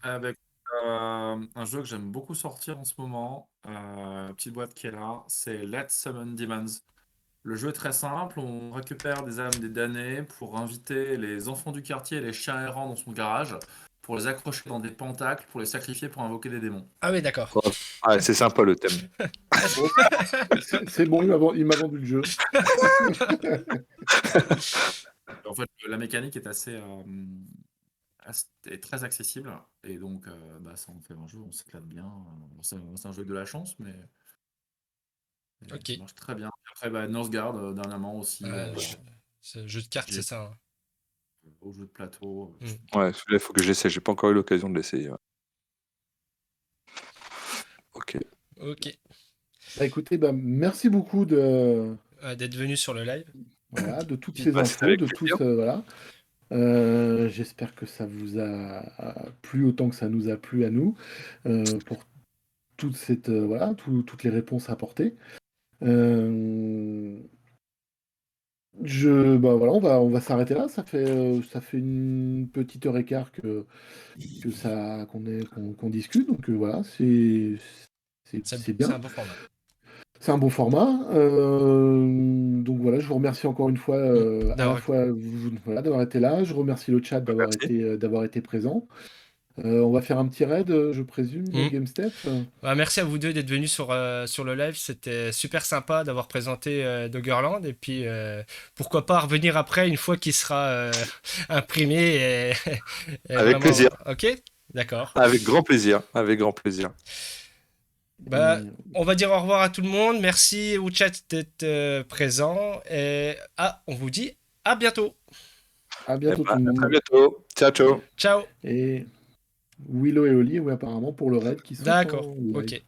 Avec un jeu que j'aime beaucoup sortir en ce moment, petite boîte qui est là, c'est Let's Summon Demons. Le jeu est très simple, on récupère des âmes des damnés pour inviter les enfants du quartier et les chiens errants dans son garage, pour les accrocher dans des pentacles, pour les sacrifier pour invoquer des démons. Ah oui, d'accord. Ouais. Ah, c'est sympa le thème. C'est bon, il m'a vendu le jeu. En fait, la mécanique est est très accessible, et donc ça en fait un jeu, on s'éclate bien. C'est un jeu de la chance, mais Ok. ça marche très bien. Après, Northgard, dernièrement aussi, C'est un jeu de cartes, j'ai- c'est ça, hein. au jeu de plateau. Ouais, celui-là, il faut que je l'essaie. J'ai pas encore eu l'occasion de l'essayer. Ouais. Ok. Ok. Écoutez, merci beaucoup D'être venu sur le live. voilà, de toutes ces Bah, c'est infos, avec de tout plaisir. voilà. J'espère que ça vous a plu autant que ça nous a plu à nous, pour toute cette, voilà, toutes les réponses apportées. Voilà, on va s'arrêter là. Ça fait une petite heure et quart qu'on discute. Donc voilà, c'est C'est un bien. bon format. C'est un bon format. Donc voilà, je vous remercie encore une fois, à la D'avoir fois voilà, d'avoir été là. Je remercie le chat Merci. d'avoir été présent. On va faire un petit raid, je présume, Mm. GameStep. Merci à vous deux d'être venus sur le live. C'était super sympa d'avoir présenté Doggerland. Et puis, pourquoi pas revenir après, une fois qu'il sera imprimé et Avec vraiment... plaisir. Ok, d'accord. Avec grand plaisir. Avec grand plaisir. Bah, Et on va dire au revoir à tout le monde. Merci au chat d'être présent. Et on vous dit à bientôt. à Eh bientôt ben, tout le à très monde. bientôt. Ciao, ciao. Ciao. Et Willow et Oli, oui, apparemment, pour le raid qui sont D'accord. en live. Ok.